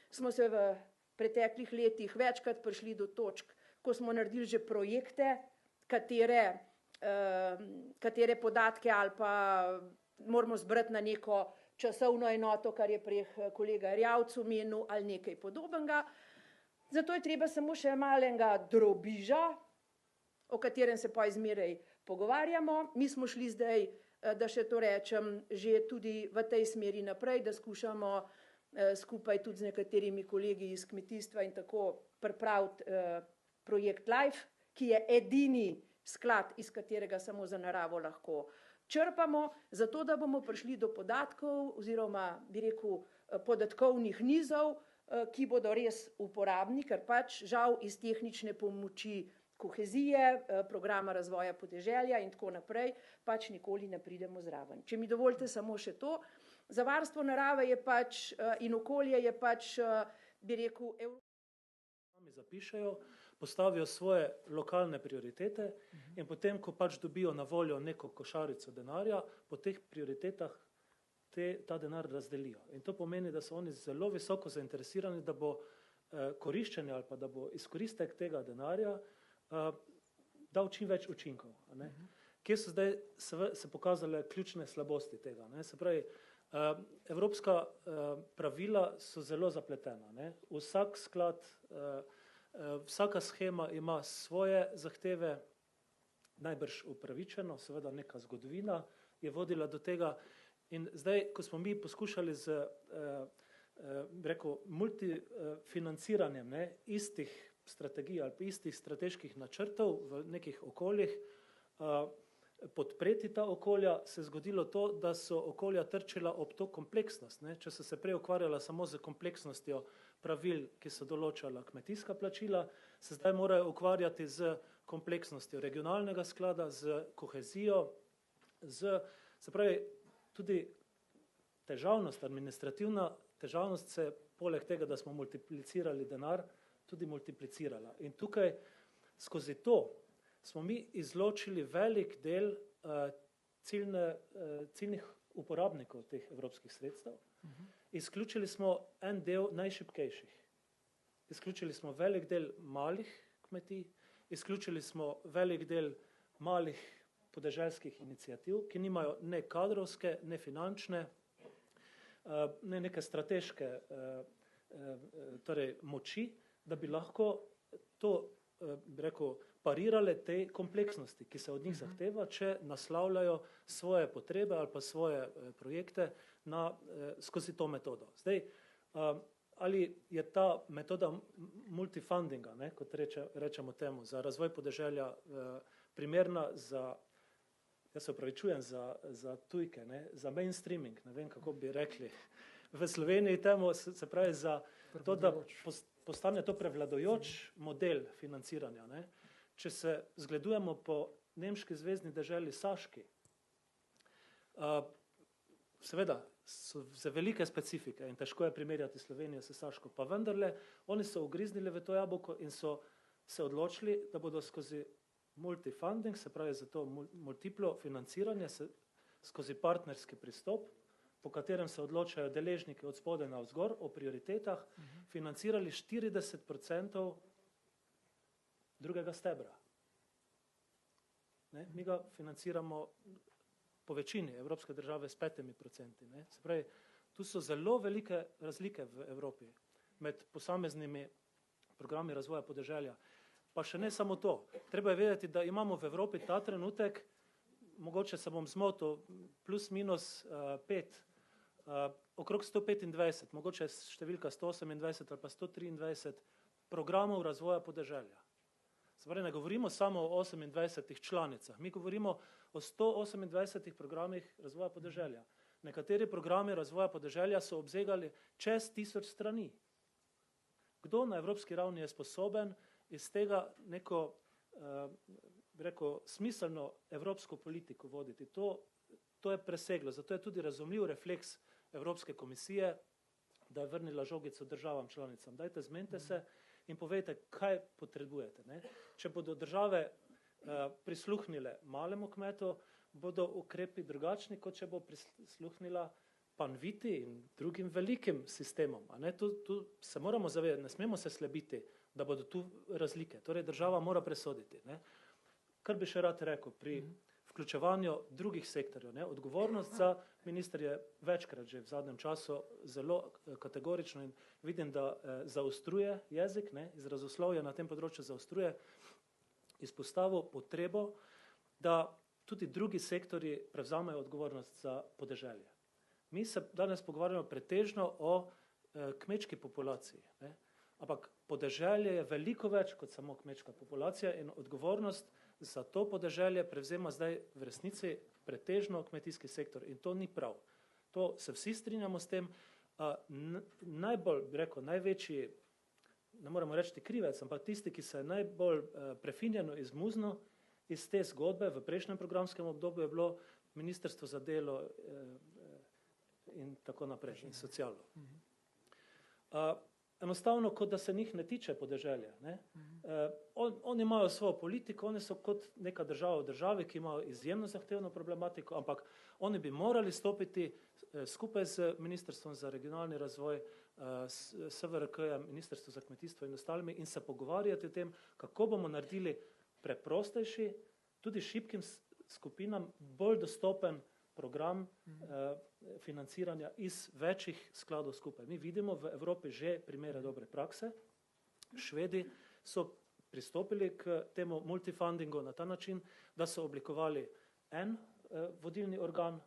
smo se v preteklih letih večkrat prišli do točk, ko smo naredili že projekte, katere podatke ali pa moramo zbrati na neko časovno enoto, kar je prej kolega Erjavec omenil, ali nekaj podobnega. Zato je treba samo še malenga drobiža, o katerem se pa izmeraj pogovarjamo. Mi smo šli zdaj, da še to rečem, že tudi v tej smeri naprej, da skušamo skupaj tudi z nekaterimi kolegi iz kmetijstva in tako pripraviti projekt LIFE, ki je edini sklad, iz katerega samo za naravo lahko črpamo, zato da bomo prišli do podatkov oziroma, bi rekel, podatkovnih nizov, ki bodo res uporabni, ker pač žal iz tehnične pomoči kohezije, programa razvoja podeželja in tako naprej, pač nikoli ne pridemo zraven. Če mi dovolite samo še to, za varstvo narave je pač in okolje je pač, bi rekel, sami zapišejo, postavijo svoje lokalne prioritete in potem, ko pač dobijo na voljo neko košarico denarja, po teh prioritetah ta denar razdelijo. In to pomeni, da so oni zelo visoko zainteresirani, da bo koriščenje ali pa da bo izkoristek tega denarja dal čim več učinkov. Ne? Kje so zdaj se pokazale ključne slabosti tega? Ne? Se pravi, evropska pravila so zelo zapletena. Ne? Vsak sklad, vsaka shema ima svoje zahteve, najbrž upravičeno, seveda neka zgodovina je vodila do tega. In zdaj, ko smo mi poskušali z multifinanciranjem istih strategij ali pa istih strateških načrtov v nekih okoljih, podpreti ta okolja, se je zgodilo to, da so okolja trčila ob to kompleksnost. Ne? Če so se prej ukvarjala samo z kompleksnostjo pravil, ki so določala kmetijska plačila, se zdaj morajo ukvarjati z kompleksnostjo regionalnega sklada, z kohezijo, se pravi, tudi težavnost, administrativna težavnost se poleg tega, da smo multiplicirali denar, tudi multiplicirala. In tukaj skozi to smo mi izločili velik del ciljnih uporabnikov teh evropskih sredstev. Izključili smo en del najšibkejših. Izključili smo velik del malih kmetij, izključili smo velik del malih podeželskih iniciativ, ki nimajo ne kadrovske, ne finančne, ne neke strateške torej moči, da bi lahko to, bi rekel, parirale te kompleksnosti, ki se od njih zahteva, če naslavljajo svoje potrebe ali pa svoje projekte skozi to metodo. Zdaj, ali je ta metoda multifundinga, kot rečemo temu, za razvoj podeželja primerna za, jaz se opravičujem za tujke, za mainstreaming, ne vem, kako bi rekli v Sloveniji temu, se pravi za to, da postane to prevladojoč model financiranja. Če se zgledujemo po nemški zvezni deželi Saški, seveda so za velike specifike in težko je primerjati Slovenijo s Saško, pa vendarle oni so ugriznili v to jabolko in so se odločili, da bodo skozi multifunding, se pravi za to multiplo financiranje, skozi partnerski pristop, po katerem se odločajo deležniki od spodaj na vzgor o prioritetah, financirali 40% drugega stebra. Mi ga financiramo po večini evropske države s 5%. Se pravi, tu so zelo velike razlike v Evropi med posameznimi programi razvoja podeželja. Pa še ne samo to. Treba je vedeti, da imamo v Evropi ta trenutek, mogoče se bom zmotil, plus minus 5, okrog 125, mogoče številka 128 ali pa 123 programov razvoja podeželja. Se pravi, ne govorimo samo o 28 članicah, mi govorimo o 128 programih razvoja podeželja. Nekateri programi razvoja podeželja so obsegali čez 1000 strani. Kdo na evropski ravni je sposoben iz tega neko, smiselno evropsko politiko voditi? To je preseglo, zato je tudi razumljiv refleks Evropske komisije, da je vrnila žogico državam članicam. Dajte, zmenite se in povejte, kaj potrebujete. Če bodo države prisluhnile malemu kmetu, bodo ukrepi drugačni, kot če bo prisluhnila Panviti in drugim velikim sistemom. Tu se moramo zavedati, ne smemo se slabiti, da bodo tu razlike. Torej, država mora presoditi. Kar bi še rad rekel, pri vključevanju drugih sektorjev. Odgovornost za minister je večkrat že v zadnjem času zelo kategorično in vidim, da zaostruje jezik, izrazoslovje na tem področju zaostruje, izpostavil potrebo, da tudi drugi sektorji prevzamejo odgovornost za podeželje. Mi se danes pogovarjamo pretežno o kmečki populaciji, ampak podeželje je veliko več kot samo kmečka populacija in odgovornost za to podeželje prevzema zdaj v resnici pretežno kmetijski sektor in to ni prav. To se vsi strinjamo s tem. Najbolj, bi rekel, največji, ne moremo reči krivec, ampak tisti, ki se je najbolj prefinjeno izmuznil iz te zgodbe v prejšnjem programskem obdobju, je bilo Ministrstvo za delo in tako naprej, in socialno. Enostavno, kot da se njih ne tiče podeželja. Oni imajo svojo politiko, oni so kot neka država v državi, ki imajo izjemno zahtevno problematiko, ampak oni bi morali stopiti skupaj z Ministrstvom za regionalni razvoj, SVRK-jem, Ministrstvo za kmetijstvo in ostalimi in se pogovarjati o tem, kako bomo naredili preprostejši, tudi šibkim skupinam bolj dostopen program financiranja iz večjih skladov skupaj. Mi vidimo v Evropi že primere dobre prakse. Švedi so pristopili k temu multifundingu na ta način, da so oblikovali en vodilni organ,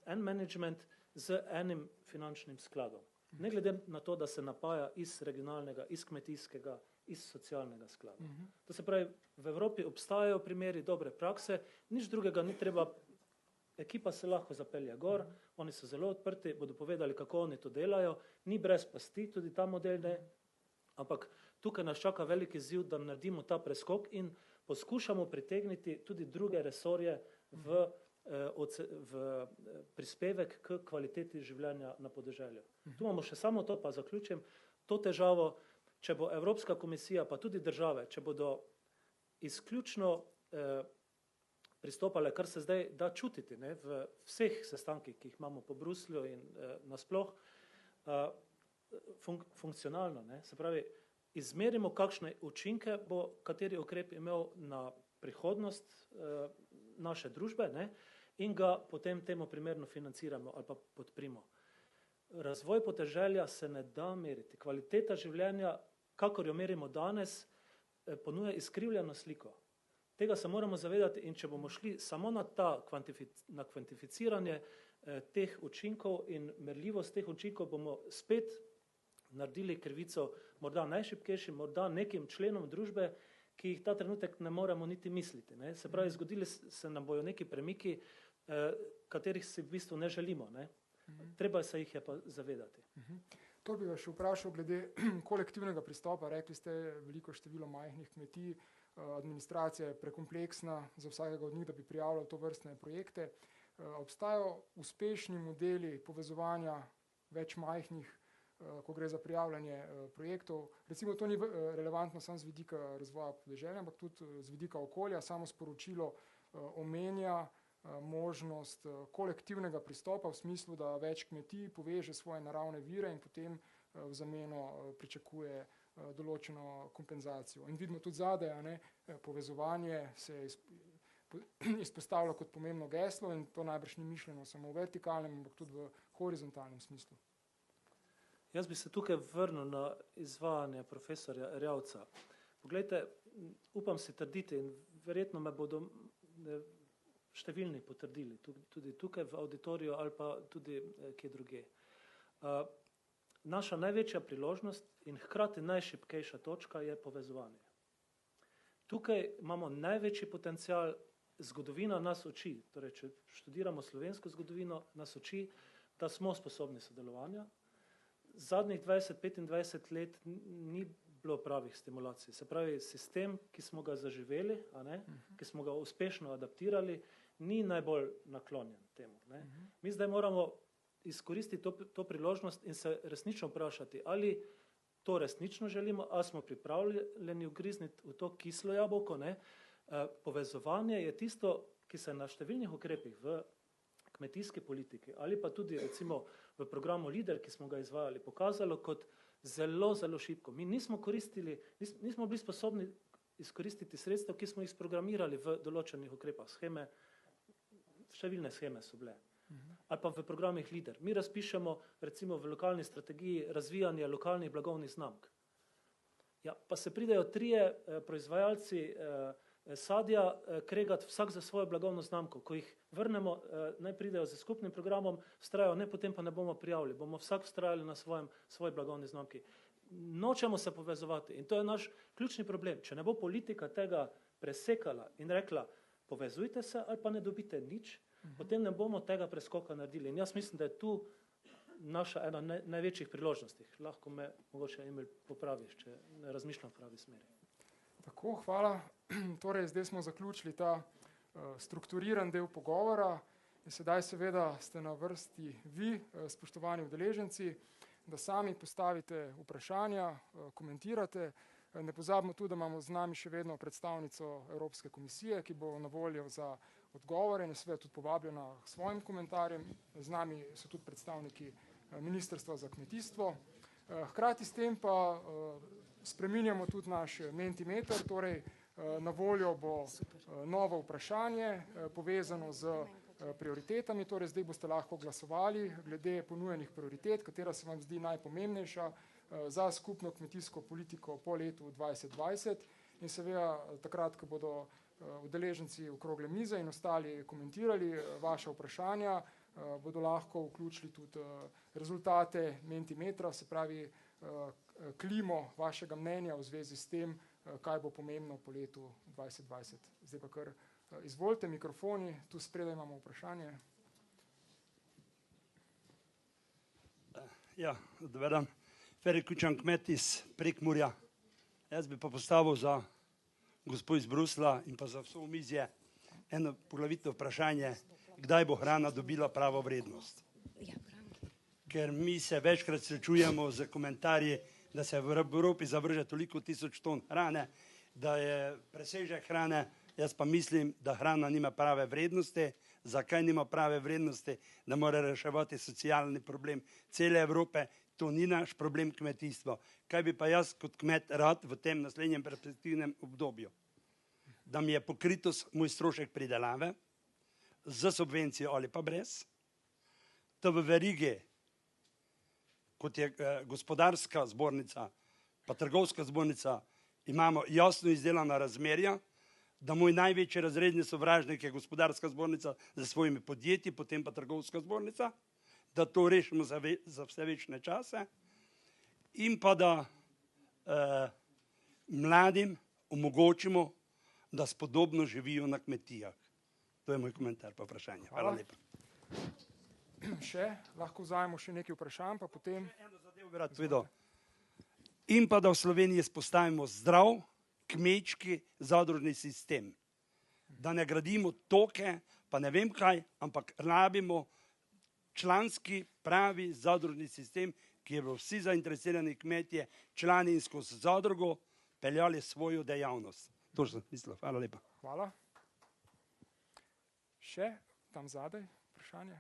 en management z enim finančnim skladom. Ne glede na to, da se napaja iz regionalnega, iz kmetijskega, iz socialnega sklada. To se pravi, v Evropi obstajajo primeri dobre prakse, nič drugega ni treba. Ekipa se lahko zapelje gor, oni so zelo odprti, bodo povedali, kako oni to delajo, ni brez pasti, tudi ta model ne, ampak tukaj nas čaka veliki izziv, da naredimo ta preskok in poskušamo pritegniti tudi druge resorje v v prispevek k kvaliteti življenja na podeželju. Tu imamo še samo to, pa zaključim, to težavo, če bo Evropska komisija, pa tudi države, če bodo izključno pristopale, kar se zdaj da čutiti, ne, v vseh sestankih, ki jih imamo po Bruslju in nasploh, funkcionalno, ne, se pravi, izmerimo, kakšne učinke bo kateri ukrep imel na prihodnost naše družbe, ne, in ga potem temu primerno financiramo ali pa podprimo. Razvoj podeželja se ne da meriti. Kvaliteta življenja, kakor jo merimo danes, ponuja izkrivljeno sliko. Tega se moramo zavedati in če bomo šli samo na kvantificiranje teh učinkov in merljivost teh učinkov, bomo spet naredili krivico morda najšibkejšim, morda nekim členom družbe, ki jih ta trenutek ne moremo niti misliti. Ne? Se pravi, zgodili se nam bojo neki premiki, katerih si v bistvu ne želimo. Ne? Treba se jih je pa zavedati. To bi vas še vprašal glede kolektivnega pristopa. Rekli ste, veliko število majhnih kmetij, administracija je prekompleksna za vsakega od njih, da bi prijavljal to vrstne projekte. Obstajajo uspešni modeli povezovanja več majhnih, ko gre za prijavljanje projektov. Recimo to ni relevantno samo z vidika razvoja podeželja, ampak tudi z vidika okolja. Samo sporočilo omenja možnost kolektivnega pristopa v smislu, da več kmetij poveže svoje naravne vire in potem v zameno pričakuje določeno kompenzacijo. In vidimo tudi zadaj, povezovanje se izpostavlja kot pomembno geslo in to najbrž ni mišljeno samo v vertikalnem, ampak tudi v horizontalnem smislu. Jaz bi se tukaj vrnil na izvajanje profesorja Erjavca. Poglejte, upam si trditi in verjetno me bodo številni potrdili, tudi tukaj v auditoriju ali pa tudi kje druge. Naša največja priložnost in hkrati najšibkejša točka je povezovanje. Tukaj imamo največji potencial, zgodovina nas uči, torej če študiramo slovensko zgodovino, nas uči, da smo sposobni sodelovanja. Zadnjih 20-25 let ni bilo pravih stimulacij. Se pravi, sistem, ki smo ga zaživeli, ki smo ga uspešno adaptirali, ni najbolj naklonjen temu. Ne? Mi zdaj moramo izkoristiti to priložnost in se resnično vprašati, ali to resnično želimo, ali smo pripravljeni ugrizniti v to kislo jabolko. Ne? Povezovanje je tisto, ki se na številnih ukrepih v kmetijski politiki ali pa tudi recimo v programu LIDER, ki smo ga izvajali, pokazalo kot zelo, zelo šibko. Mi nismo bili sposobni izkoristiti sredstev, ki smo jih programirali v določenih ukrepah. Številne sheme so bile. Ali pa v programih LIDER. Mi razpišemo recimo v lokalni strategiji razvijanje lokalnih blagovnih znamk. Ja, pa se pridejo 3 proizvajalci sadja kregati vsak za svojo blagovno znamko. Ko jih vrnemo, naj pridejo z skupnim programom, vztrajajo, ne, potem pa ne bomo prijavili. Bomo vsak vztrajali na svoji blagovni znamki. Nočemo se povezovati in to je naš ključni problem. Če ne bo politika tega presekala in rekla, povezujte se ali pa ne dobite nič, potem ne bomo tega preskoka naredili. In jaz mislim, da je tu naša ena največjih priložnosti. Lahko me mogoče Emil popraviš, če ne razmišljam v pravi smeri. Tako, hvala. Torej, zdaj smo zaključili ta strukturiran del pogovora. In sedaj seveda ste na vrsti vi, spoštovani udeleženci, da sami postavite vprašanja, komentirate. Ne pozabimo tudi, da imamo z nami še vedno predstavnico Evropske komisije, ki bo na voljo za odgovore in je seveda tudi povabljena k svojim komentarjem. Z nami so tudi predstavniki Ministrstva za kmetijstvo. Hkrati s tem pa spreminjamo tudi naš Mentimeter, torej na voljo bo novo vprašanje povezano z prioritetami, torej zdaj boste lahko glasovali glede ponujenih prioritet, katera se vam zdi najpomembnejša za skupno kmetijsko politiko po letu 2020 in seveda takrat, ko bodo udeleženci okrogle mize in ostali komentirali vaše vprašanja, bodo lahko vključili tudi rezultate Mentimetra, se pravi klimo vašega mnenja v zvezi s tem, kaj bo pomembno po letu 2020. Zdaj pa kar izvolite mikrofoni, tu spredaj imamo vprašanje. Ja, dober dan. Feri Kučan, kmet iz Prekmurja. Jaz bi pa postavil za gospod iz Brusla in pa za vso omizje eno poglavitno vprašanje, kdaj bo hrana dobila pravo vrednost. Ker mi se večkrat srečujemo z komentarji, da se v Evropi zavrže toliko tisoč ton hrane, da je presežek hrane, jaz pa mislim, da hrana nima prave vrednosti. Zakaj nima prave vrednosti? Da mora reševati socialni problem cele Evrope, to ni naš problem kmetijstva. Kaj bi pa jaz kot kmet rad v tem naslednjem perspektivnem obdobju? Da mi je pokritost moj strošek pridelave z subvencijo ali pa brez, da v verigi, kot je gospodarska zbornica, pa trgovska zbornica, imamo jasno izdelana razmerja, da moj največji razredni sovražnik je gospodarska zbornica za svojimi podjetji, potem pa trgovska zbornica, da to rešimo za vse večne čase in pa da mladim omogočimo, da spodobno živijo na kmetijah. To je moj komentar pa vprašanje. Hvala lepa. Še, lahko vzajemo še nekaj vprašanj, pa potem... Eno zadevo bi rad povedal. In pa da v Sloveniji spostavimo zdrav kmečki zadružni sistem. Da ne gradimo toke, pa ne vem kaj, ampak rabimo članski pravi zadružni sistem, kjer bo vsi zainteresirani kmetje, člani in skozi zadrugo peljali svojo dejavnost. To sem mislil. Hvala lepa. Hvala. Še, tam zadaj, vprašanje.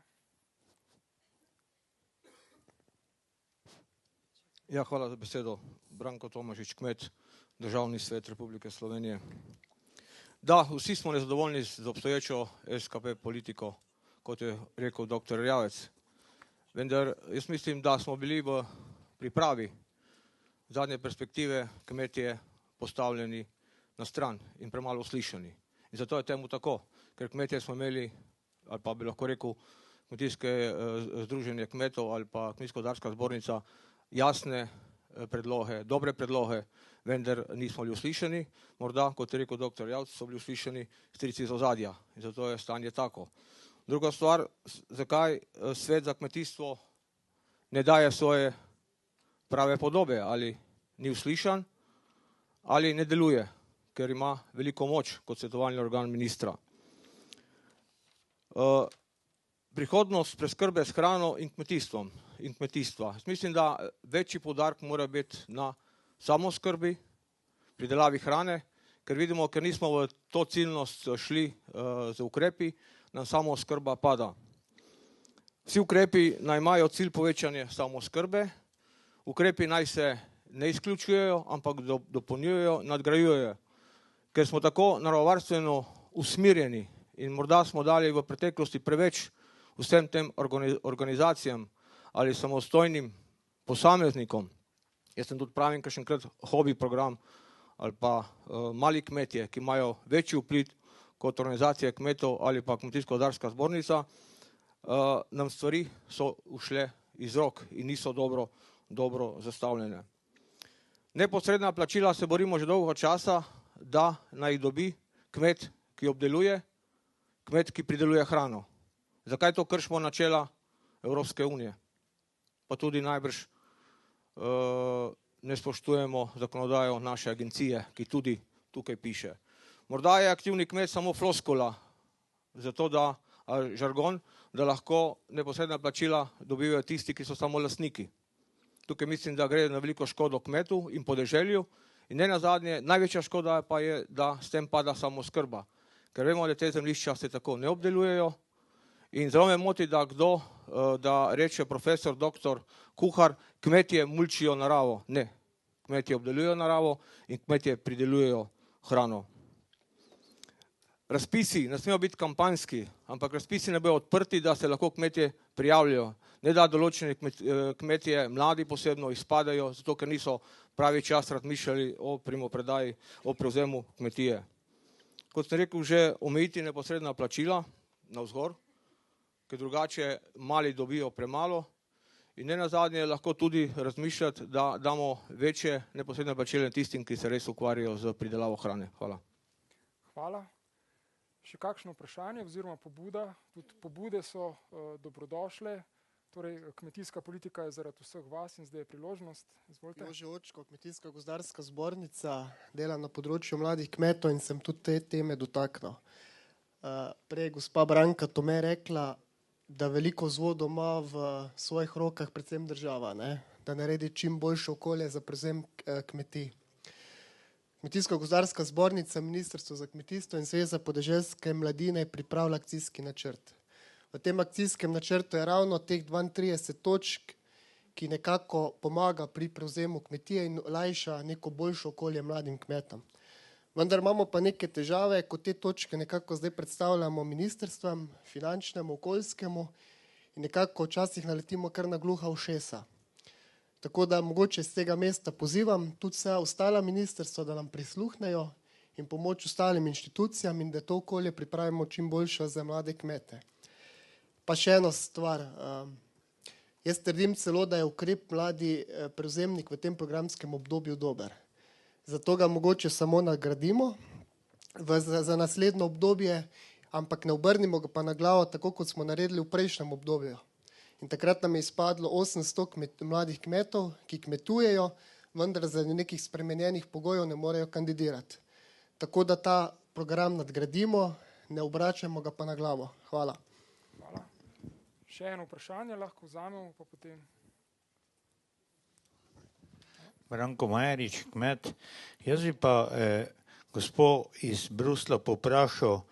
Ja, hvala za besedo. Branko Tomažič, kmet, Državni svet Republike Slovenije. Da, vsi smo nezadovoljni z obstoječo SKP politiko, kot je rekel dr. Erjavec. Vendar jaz mislim, da smo bili v pripravi zadnje perspektive kmetje postavljeni na stran in premalo slišani. In zato je temu tako, ker kmetje smo imeli, ali pa bi lahko rekel, kmetijske združenje kmetov ali pa kmetijsko-gozdarska zbornica, jasne predloge, dobre predloge, vendar nismo bili uslišani. Morda, kot je rekel dr. Erjavec, so bili uslišani strici iz ozadja in zato je stanje tako. Druga stvar, zakaj svet za kmetijstvo ne daje svoje prave podobe, ali ni uslišan, ali ne deluje, ker ima veliko moč kot svetovalni organ ministra. Prihodnost preskrbe s hrano in kmetijstvom in kmetijstva. Mislim, da večji poudarek mora biti na samooskrbi, pridelavi hrane, ker vidimo, ker nismo v to ciljnost šli z ukrepi, nam samooskrba pada. Vsi ukrepi naj imajo cilj povečanje samooskrbe, ukrepi naj se ne izključujejo, ampak dopolnjujejo, nadgrajujejo. Ker smo tako naravovarstveno usmerjeni in morda smo dali v preteklosti preveč vsem tem organizacijam ali samostojnim posameznikom. Jaz sem tudi pravim, kakšenkrat hobi program ali pa mali kmetje, ki imajo večji vpliv kot organizacije kmetov ali pa kmetijsko-gozdarska zbornica, nam stvari so ušle iz rok in niso dobro zastavljene. Neposredna plačila se borimo že dolgo časa, da naj dobi kmet, ki obdeluje, kmet, ki prideluje hrano. Zakaj to kršimo načela Evropske unije? Pa tudi najbrž ne spoštujemo zakonodajo naše agencije, ki tudi tukaj piše. Morda je aktivni kmet samo floskula, zato da, žargon, da lahko neposredna plačila dobivajo tisti, ki so samo lastniki. Tukaj mislim, da gre na veliko škodo kmetu in podeželju in ne nazadnje, največja škoda pa je, da s tem pada samooskrba. Ker vemo, da te zemljišča se tako ne obdelujejo in zelo me moti, da reče profesor, doktor, kuhar, kmetje mulčijo naravo. Ne, kmetje obdelujejo naravo in kmetje pridelujejo hrano. Razpisi ne smejo biti kampanjski, ampak razpisi ne bojo odprti, da se lahko kmetje prijavljajo. Ne da določeni kmetje, mladi posebno, izpadajo, zato ker niso pravi čas razmišljali o primopredaji, o prevzemu kmetije. Kot sem rekel, že omejiti neposredna plačila navzgor, ker drugače mali dobijo premalo in ne nazadnje lahko tudi razmišljati, da damo večje neposredne plačile tistim, ki se res ukvarjajo z pridelavo hrane. Hvala. Hvala. Še kakšno vprašanje oziroma pobuda? Tudi pobude so dobrodošle. Torej, kmetijska politika je zaradi vseh vas in zdaj je priložnost. Izvolite. Jože Očko, Kmetijsko-gozdarska zbornica, delam na področju mladih kmetov in sem tudi te teme dotaknil. Prej je gospa Branka Tome rekla, da veliko vzvodov ima v svojih rokah predvsem država, ne? Da naredi čim boljše okolje za prevzem kmetij. Kmetijsko-gozdarska zbornica, Ministrstvo za kmetijstvo in Zveza podeželske mladine pripravlja akcijski načrt. V tem akcijskem načrtu je ravno teh 32 točk, ki nekako pomaga pri prevzemu kmetije in olajša neko boljše okolje mladim kmetom. Vendar imamo pa neke težave, ko te točke nekako zdaj predstavljamo ministrstvom, finančnemu, okoljskemu in nekako včasih naletimo kar na gluha ušesa. Tako da mogoče z tega mesta pozivam tudi vse ostala ministrstva, da nam prisluhnejo in pomoč ostalim inštitucijam in da to okolje pripravimo čim boljše za mlade kmete. Pa še eno stvar. Jaz trdim celo, da je ukrep mladi prevzemnik v tem programskem obdobju dober. Zato ga mogoče samo nagradimo za naslednjo obdobje, ampak ne obrnimo ga pa na glavo, tako kot smo naredili v prejšnjem obdobju. In takrat nam je izpadlo 800 mladih kmetov, ki kmetujejo, vendar zaradi nekih spremenjenih pogojev ne morejo kandidirati. Tako da ta program nadgradimo, ne obračamo ga pa na glavo. Hvala. Hvala. Še eno vprašanje lahko vzamemo, pa potem. Branko Majerič, kmet. Jaz bi pa gospod iz Brusla poprašal,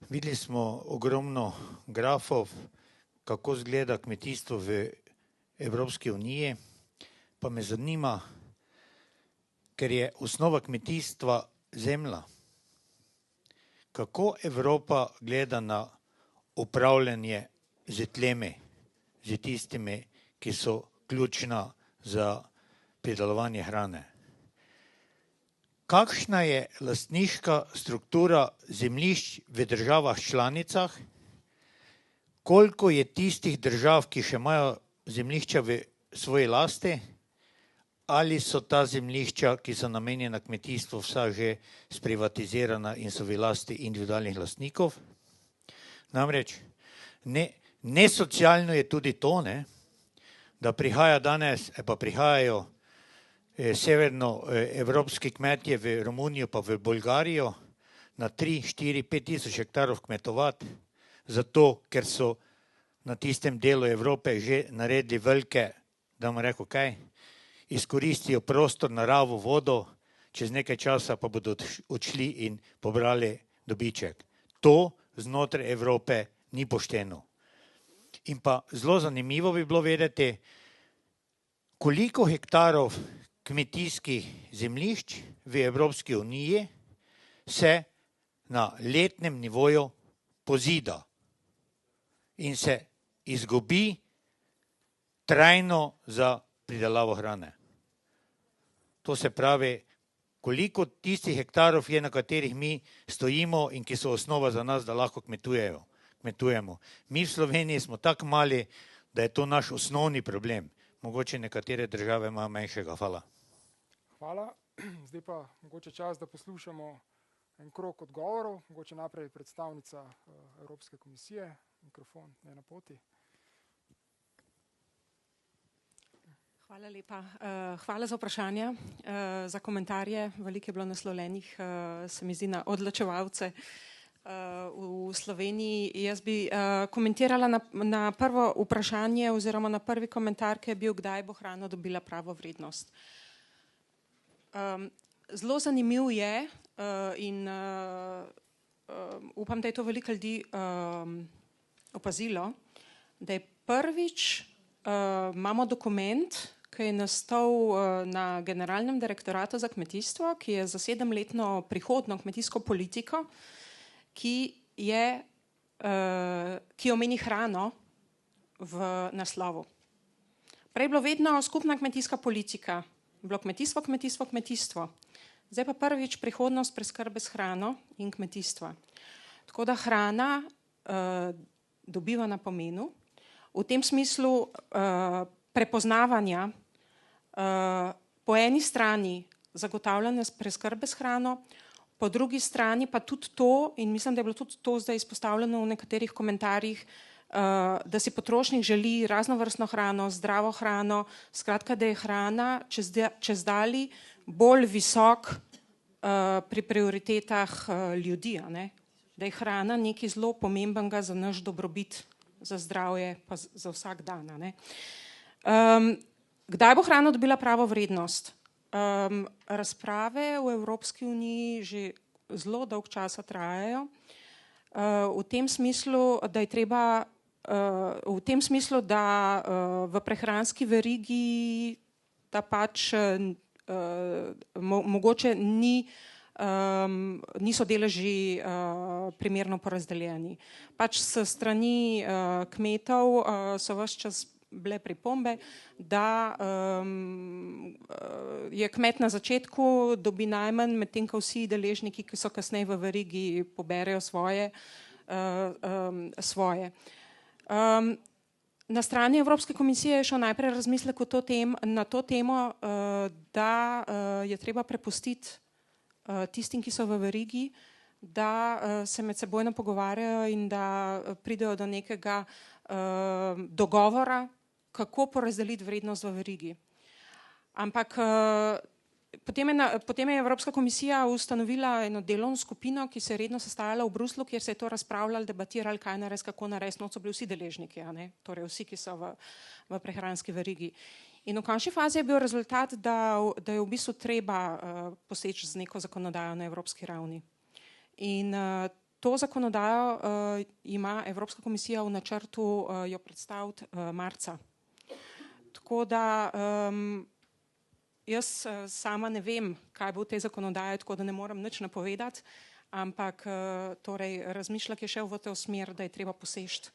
videli smo ogromno grafov, kako izgleda kmetijstvo v Evropski uniji, pa me zanima, ker je osnova kmetijstva zemlja. Kako Evropa gleda na upravljanje z tlemi, z tistimi, ki so ključna za pridelovanje hrane? Kakšna je lastniška struktura zemljišč v državah članicah? Koliko je tistih držav, ki še imajo zemljišča v svoji lasti, ali so ta zemljišča, ki so namenjena kmetijstvu, vsa že sprivatizirana in so v lasti individualnih lastnikov? Namreč, nesocialno je tudi to, da prihaja danes, pa prihajajo severnoevropski kmetje v Romunijo pa v Bolgarijo na 3, 4, 5 tisoč hektarov kmetovati, zato, ker so na tistem delu Evrope že naredili velike, da bom rekel kaj, izkoristijo prostor, naravo, vodo, čez nekaj časa pa bodo odšli in pobrali dobiček. To znotraj Evrope ni pošteno. In pa zelo zanimivo bi bilo vedeti, koliko hektarov kmetijskih zemljišč v Evropski uniji se na letnem nivoju pozida in se izgubi trajno za pridelavo hrane. To se pravi, koliko tistih hektarov je, na katerih mi stojimo in ki so osnova za nas, da lahko kmetujemo. Mi v Sloveniji smo tako mali, da je to naš osnovni problem. Mogoče nekatere države imajo manjšega. Hvala. Hvala. Zdaj pa mogoče čas, da poslušamo en krog odgovorov. Mogoče naprej predstavnica Evropske komisije. Mikrofon je na poti. Hvala lepa. Hvala za vprašanje, za komentarje. Veliko je bilo naslovljenih, se mi zdi, na odločevalce v Sloveniji. Jaz bi komentirala na prvo vprašanje oziroma na prvi komentar, ki je bil, kdaj bo hrana dobila pravo vrednost. Zelo zanimiv je in upam, da je to veliko ljudi opazilo, da je prvič imamo dokument, ki je nastal na Generalnem direktoratu za kmetijstvo, ki je za 7-letno prihodno kmetijsko politiko, ki omeni hrano v naslovu. Prej je bilo vedno skupna kmetijska politika, bilo kmetijstvo, kmetijstvo, kmetijstvo. Zdaj pa prvič prihodnost preskrbe s hrano in kmetijstva. Tako da hrana dobiva na pomenu. V tem smislu prepoznavanja po eni strani zagotavljanja preskrbe s hrano, po drugi strani pa tudi to, in mislim, da je bilo tudi to zdaj izpostavljeno v nekaterih komentarjih, da si potrošnik želi raznovrstno hrano, zdravo hrano, skratka, da je hrana čez dalj bolj visok pri prioritetah ljudi. da je hrana nekaj zelo pomembnega za naš dobrobit, za zdravje, pa za vsak dan. Ne? Kdaj bo hrana dobila pravo vrednost? Razprave v Evropski uniji že zelo dolg časa trajajo. V tem smislu, da je treba, v prehranski verigi ta pač mogoče niso deleži primerno porazdeljeni. Pač s strani kmetov so ves čas bile pripombe, da je kmet na začetku dobi najmanj, medtem ko vsi deležniki, ki so kasneje v verigi, poberejo svoje. Na strani Evropske komisije je šel najprej razmislek na to temo, da je treba prepustiti tistim, ki so v verigi, da se med sebojno pogovarjajo in da pridejo do nekega dogovora, kako porazdeliti vrednost v verigi. Ampak potem je Evropska komisija ustanovila eno delovno skupino, ki se je redno sestajala v Bruslju, kjer se je to razpravljalo, debatirali, kaj narediti, kako narediti, not so bili vsi deležniki, torej vsi, ki so v prehranski verigi. In v končni fazi je bil rezultat, da je v bistvu treba poseči z neko zakonodajo na evropski ravni. In to zakonodajo ima Evropska komisija v načrtu jo predstaviti marca. Tako da jaz sama ne vem, kaj bo v tej zakonodaji, tako da ne morem nič napovedati, ampak torej razmišljak je šel v to smer, da je treba poseči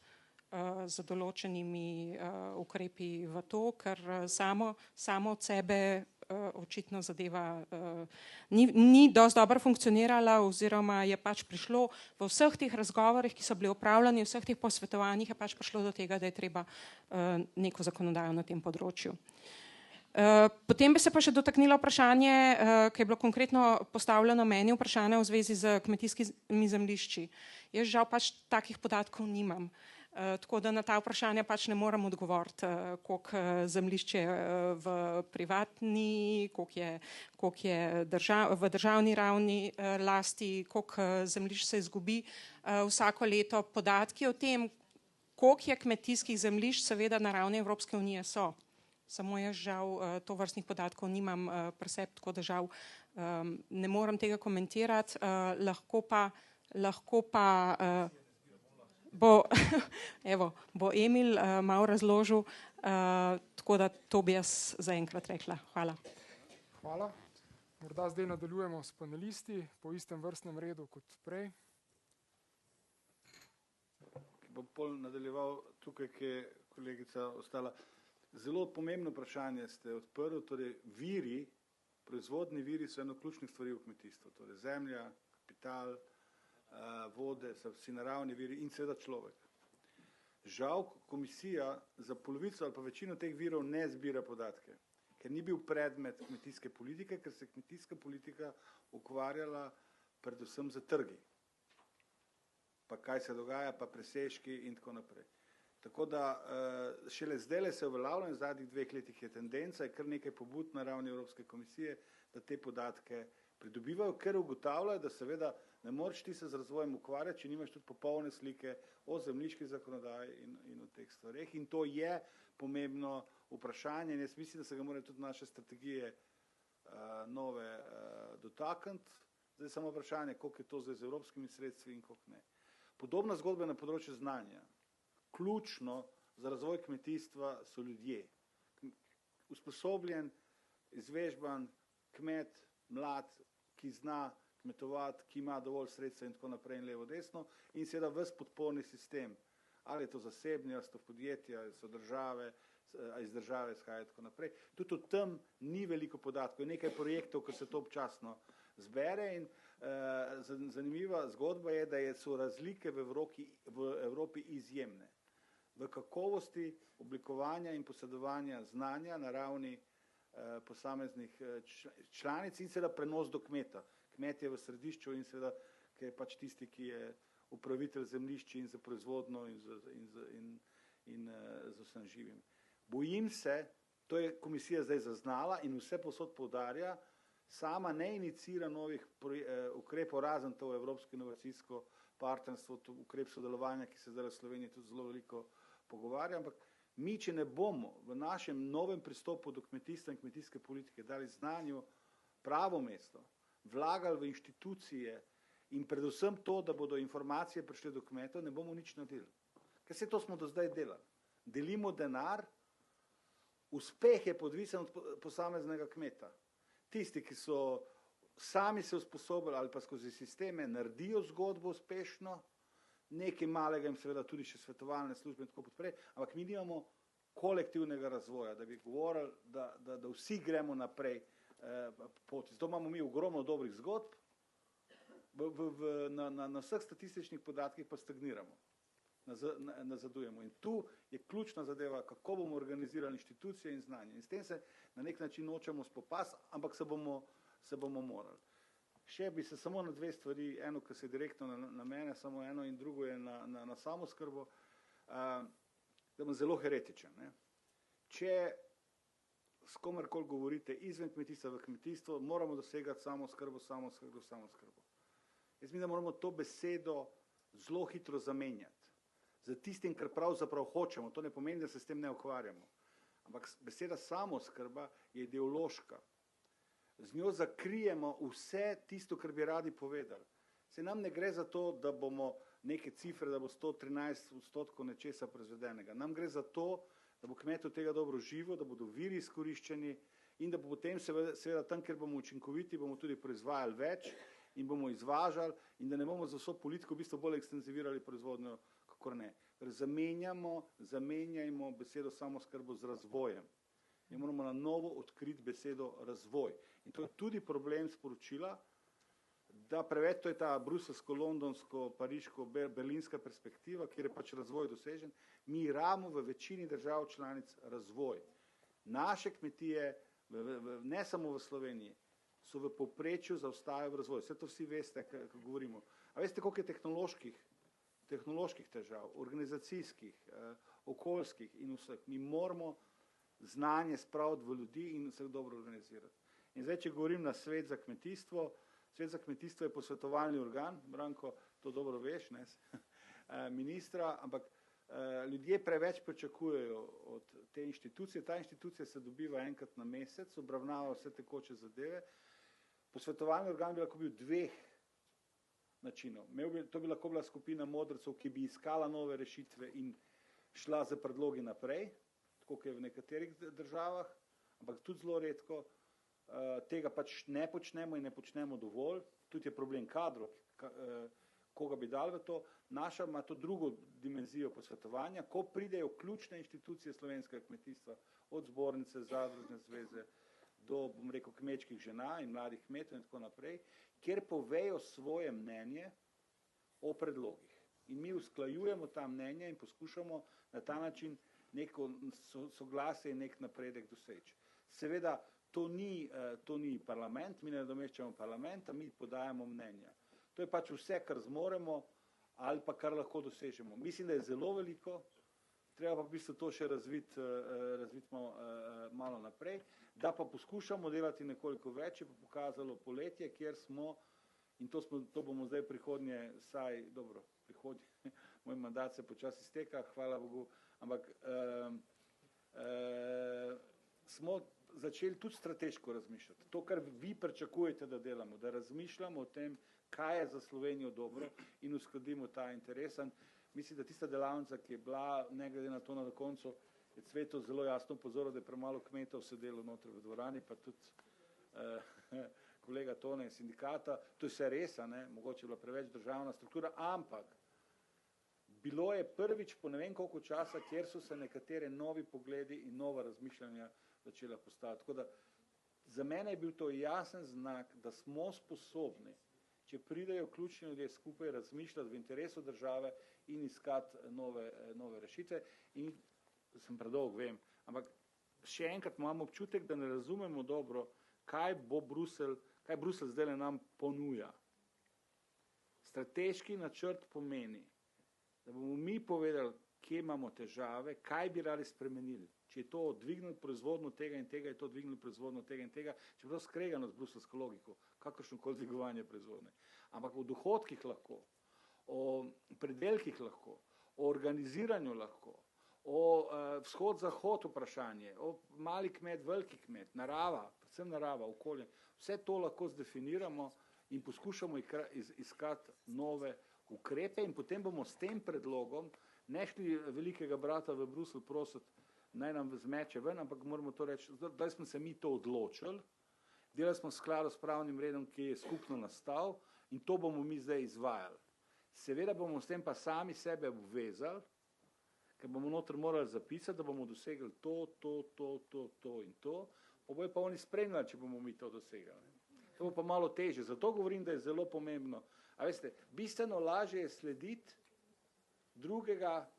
z določenimi ukrepi v to, ker samo od sebe očitno zadeva ni dosti dobro funkcionirala oziroma je pač prišlo v vseh teh razgovorih, ki so bili opravljeni, v vseh teh posvetovanjih je pač prišlo do tega, da je treba neko zakonodajo na tem področju. Potem bi se pa še dotaknila vprašanje, ki je bilo konkretno postavljeno meni, vprašanje v zvezi z kmetijskimi zemljišči. Jaz žal pač takih podatkov nimam. Tako da na ta vprašanja pač ne morem odgovoriti, koliko zemljišč je v privatni, koliko je v državni ravni lasti, koliko zemljišč se izgubi vsako leto. Podatki o tem, koliko je kmetijskih zemljišč, seveda na ravni Evropske unije so. Samo jaz žal tovrstnih podatkov nimam pri sebi, tako da žal ne morem tega komentirati. Lahko pa bo Emil malo razložil, tako da to bi jaz zaenkrat rekla. Hvala. Hvala. Morda zdaj nadaljujemo s panelisti po istem vrstnem redu kot prej. Bom pol nadaljeval tukaj, ki je kolegica ostala. Zelo pomembno vprašanje ste odprli, torej viri, proizvodni viri so eno ključnih stvari v kmetijstvu, torej zemlja, kapital, vode, so vsi naravni viri in seveda človek. Žal komisija za polovico ali pa večino teh virov ne zbira podatke, ker ni bil predmet kmetijske politike, ker se kmetijska politika ukvarjala predvsem z trgi. Pa kaj se dogaja, pa presežki in tako naprej. Tako da šele zdaj se uveljavlja in v zadnjih 2 letih je tendenca, je kar nekaj pobud na ravni Evropske komisije, da te podatke pridobivajo, ker ugotavljajo, da seveda ne moreš ti se z razvojem ukvarjati, če nimaš tudi popolne slike o zemljiški zakonodaji in o teh stvareh. In to je pomembno vprašanje in jaz mislim, da se ga morajo tudi naše strategije nove dotakniti. Zdaj samo vprašanje, koliko je to zdaj z evropskimi sredstvi in koliko ne. Podobna zgodba na področju znanja. Ključno za razvoj kmetijstva so ljudje. Usposobljen, izvežban kmet, mlad, ki zna kmetovati, ki ima dovolj sredstva in tako naprej in levo desno in seveda ves podporni sistem. Ali je to zasebni, ali so to podjetja, ali so države, ali iz države izhaja in tako naprej. Tudi o tem ni veliko podatkov. Nekaj projektov, ko se to občasno zbere in zanimiva zgodba je, da so razlike v Evropi izjemne. V kakovosti oblikovanja in posedovanja znanja na ravni posameznih članic in seveda prenos do kmeta. Kmet je v središču in seveda, ki je pač tisti, ki je upravitelj zemljišči in za proizvodno in z vsem živim. Bojim se, to je komisija zdaj zaznala in vse povsod poudarja, sama ne inicira novih ukrepov razen to Evropsko inovacijsko partnerstvo, ukrep sodelovanja, ki se zdaj v Sloveniji tudi zelo veliko pogovarja, ampak mi, če ne bomo v našem novem pristopu do kmetijstva in kmetijske politike dali znanju pravo mesto, vlagali v inštitucije in predvsem to, da bodo informacije prišle do kmetov, ne bomo nič naredili. Ker vse to smo do zdaj delali. Delimo denar, uspeh je podvisen od posameznega kmeta. Tisti, ki so sami se usposobili ali pa skozi sisteme naredijo zgodbo uspešno, nekaj malega jim seveda tudi še svetovalne službe in tako podpre, ampak mi nimamo kolektivnega razvoja, da bi govorili, da vsi gremo naprej poti. Zato imamo mi ogromno dobrih zgodb, na vseh statističnih podatkih pa stagniramo, nazadujemo. In tu je ključna zadeva, kako bomo organizirali inštitucije in znanje. In s tem se na nek način nočemo spopasti, ampak se bomo morali. Še bi se samo na dve stvari, eno, ki se je direktno na mene, samo eno in drugo je na samoskrbo, da bom zelo heretičen. Ne? Če s komerkoli govorite izven kmetijstva v kmetijstvo, moramo dosegati samoskrbo. Jaz mislim, da moramo to besedo zelo hitro zamenjati. Za tistim, kar pravzaprav hočemo, to ne pomeni, da se s tem ne ukvarjamo. Ampak beseda samoskrba je ideološka. Z njo zakrijemo vse tisto, kar bi radi povedali. Se nam ne gre za to, da bomo neke cifre, da bo 113% nečesa proizvedenega. Nam gre za to, da bo kmet od tega dobro živel, da bodo viri izkoriščeni in da bo potem seveda tam, kjer bomo učinkoviti, bomo tudi proizvajali več in bomo izvažali in da ne bomo za vso politiko v bistvu bolj ekstenzivirali proizvodnjo, kakor ne. Zamenjajmo besedo samoskrbo z razvojem. Mi moramo na novo odkriti besedo razvoj. In to je tudi problem sporočila, da preveč to je ta bruselsko, londonsko, pariško, berlinska perspektiva, kjer je pač razvoj dosežen. Mi rabimo v večini držav članic razvoj. Naše kmetije, ne samo v Sloveniji, so v povprečju zaostajajo v razvoju. Vse to vsi veste, ko govorimo. A veste, koliko je tehnoloških težav, organizacijskih, okoljskih in vseh. Mi moramo znanje spraviti v ljudi in se dobro organizirati. In zdaj, če govorim na Svet za kmetijstvo, Svet za kmetijstvo je posvetovalni organ, Branko, to dobro veš, ne, ministra, ampak ljudje preveč pričakujejo od te inštitucije. Ta inštitucija se dobiva enkrat na mesec, obravnava vse tekoče zadeve. Posvetovalni organ bi lahko bil dveh načinov. To bi lahko bila skupina modrcev, ki bi iskala nove rešitve in šla za predlogi naprej, tako kot je v nekaterih državah, ampak tudi zelo redko. Tega pač ne počnemo in ne počnemo dovolj. Tudi je problem kadrov, koga bi dali v to. Naša ima to drugo dimenzijo posvetovanja, ko pridejo ključne inštitucije slovenskega kmetijstva, od zbornice, zadružne zveze, do, bom rekel, kmečkih žena in mladih kmetov in tako naprej, kjer povejo svoje mnenje o predlogih. In mi usklajujemo ta mnenja in poskušamo na ta način neko soglasje in nek napredek doseči. Seveda, to ni parlament, mi ne nadomeščamo parlamenta, mi podajamo mnenja. To je pač vse, kar zmoremo ali pa kar lahko dosežemo. Mislim, da je zelo veliko, treba pa v bistvu to še razviti malo naprej, da pa poskušamo delati nekoliko več, je pa pokazalo poletje, kjer smo, in to bomo zdaj prihodnje, moj mandat se počasi izteka, hvala Bogu, ampak smo začeli tudi strateško razmišljati. To, kar vi pričakujete, da delamo, da razmišljamo o tem, kaj je za Slovenijo dobro in uskladimo ta interes. Mislim, da tista delavnica, ki je bila, ne glede na to na koncu, je Cveto zelo jasno upozoril, da je premalo kmetov sedelo noter v dvorani, pa tudi kolega Tone iz sindikata. To je vse res, mogoče je bila preveč državna struktura, ampak bilo je prvič po ne vem koliko časa, kjer so se nekatere novi pogledi in nova razmišljanja začela postaviti. Tako da za mene je bil to jasen znak, da smo sposobni, če pridejo ključni ljudje skupaj, razmišljati v interesu države in iskati nove rešitve. In sem predolg, vem, ampak še enkrat imamo občutek, da ne razumemo dobro, kaj Bruselj zdaj nam ponuja. Strateški načrt pomeni, da bomo mi povedali, kje imamo težave, kaj bi radi spremenili. Če je to dvignilo proizvodno tega in tega, je to dvignilo proizvodno tega in tega, čeprav skregano z bruselsko logiko, kakršnokoli dvigovanje proizvodne. Ampak o dohodkih lahko, o predelkih lahko, o organiziranju lahko, o vzhod-zahod vprašanje, o mali kmet, veliki kmet, narava, predvsem narava, okolje. Vse to lahko zdefiniramo in poskušamo iskati nove ukrepe in potem bomo s tem predlogom ne šli velikega brata v Bruselj prositi, naj nam zmeče ven, ampak moramo to reči, da smo se mi to odločili, delali smo v skladu s pravnim redom, ki je skupno nastal in to bomo mi zdaj izvajali. Seveda bomo s tem pa sami sebe obvezali, ker bomo noter morali zapisati, da bomo dosegli to in to, pa bojo pa oni spremljali, če bomo mi to dosegali. To bo pa malo težje, zato govorim, da je zelo pomembno. A veste, bistveno lažje je slediti drugega,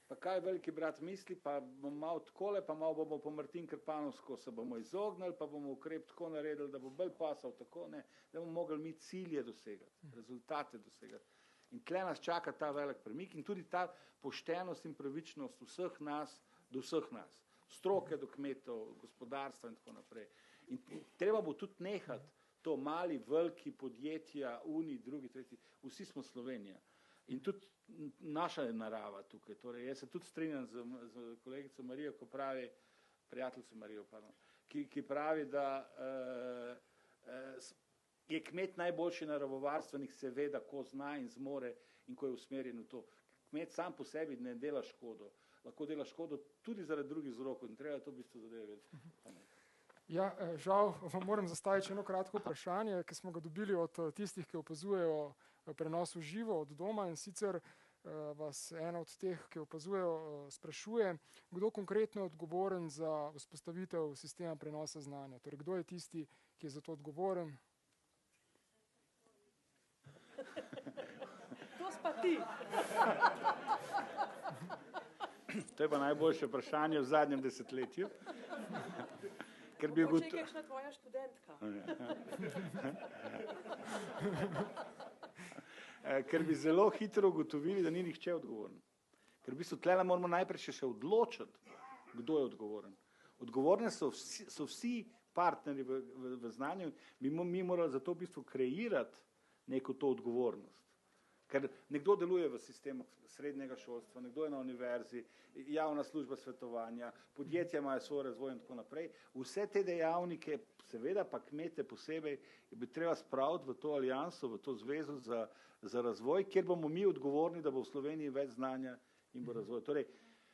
pa kaj veliki brat misli, pa bomo malo takole, pa malo bomo po Martin Krpanovsko se bomo izognili, pa bomo ukrep tako naredili, da bo bolj pasal tako, ne, da bomo mogli mi cilje dosegati, rezultate dosegati. In tle nas čaka ta velik premik in tudi ta poštenost in pravičnost vseh nas, do vseh nas, stroke do kmetov, gospodarstva in tako naprej. In treba bo tudi nehati to mali, veliki podjetja, uni, drugi, tretji, vsi smo Slovenija. In tudi naša je narava tukaj. Torej, jaz se tudi strinjam z kolegico Marijo, ko pravi, prijateljico Marijo, pardon, ki pravi, da je kmet najboljši naravovarstvenik, seveda, ko zna in zmore in ko je usmerjen v to. Kmet sam po sebi ne dela škodo. Lahko dela škodo tudi zaradi drugih vzrokov in treba to v bistvu zadeve vedeti. Ja, žal vam moram zastaviti eno kratko vprašanje, ki smo ga dobili od tistih, ki opazujejo prenos v živo od doma in sicer vas ena od teh, ki opazujejo, sprašuje, kdo konkretno je odgovoren za vzpostavitev sistema prenosa znanja. Torej, kdo je tisti, ki je za to odgovoren? To spa ti. To je pa najboljše vprašanje v zadnjem desetletju. Mogoče je kakšna tvoja študentka. Ker bi zelo hitro ugotovili, da ni nihče odgovoren. Ker v bistvu tlele moramo najprej še odločiti, kdo je odgovoren. Odgovorni so vsi partnerji v znanju, mi morali za to v bistvu kreirati neko to odgovornost. Ker nekdo deluje v sistemu srednjega šolstva, nekdo je na univerzi, javna služba svetovanja, podjetja imajo svoj razvoj in tako naprej. Vse te dejavnike, seveda pa kmete posebej, bi treba spraviti v to alianso, v to zvezo za razvoj, kjer bomo mi odgovorni, da bo v Sloveniji več znanja in bo razvoj. Torej,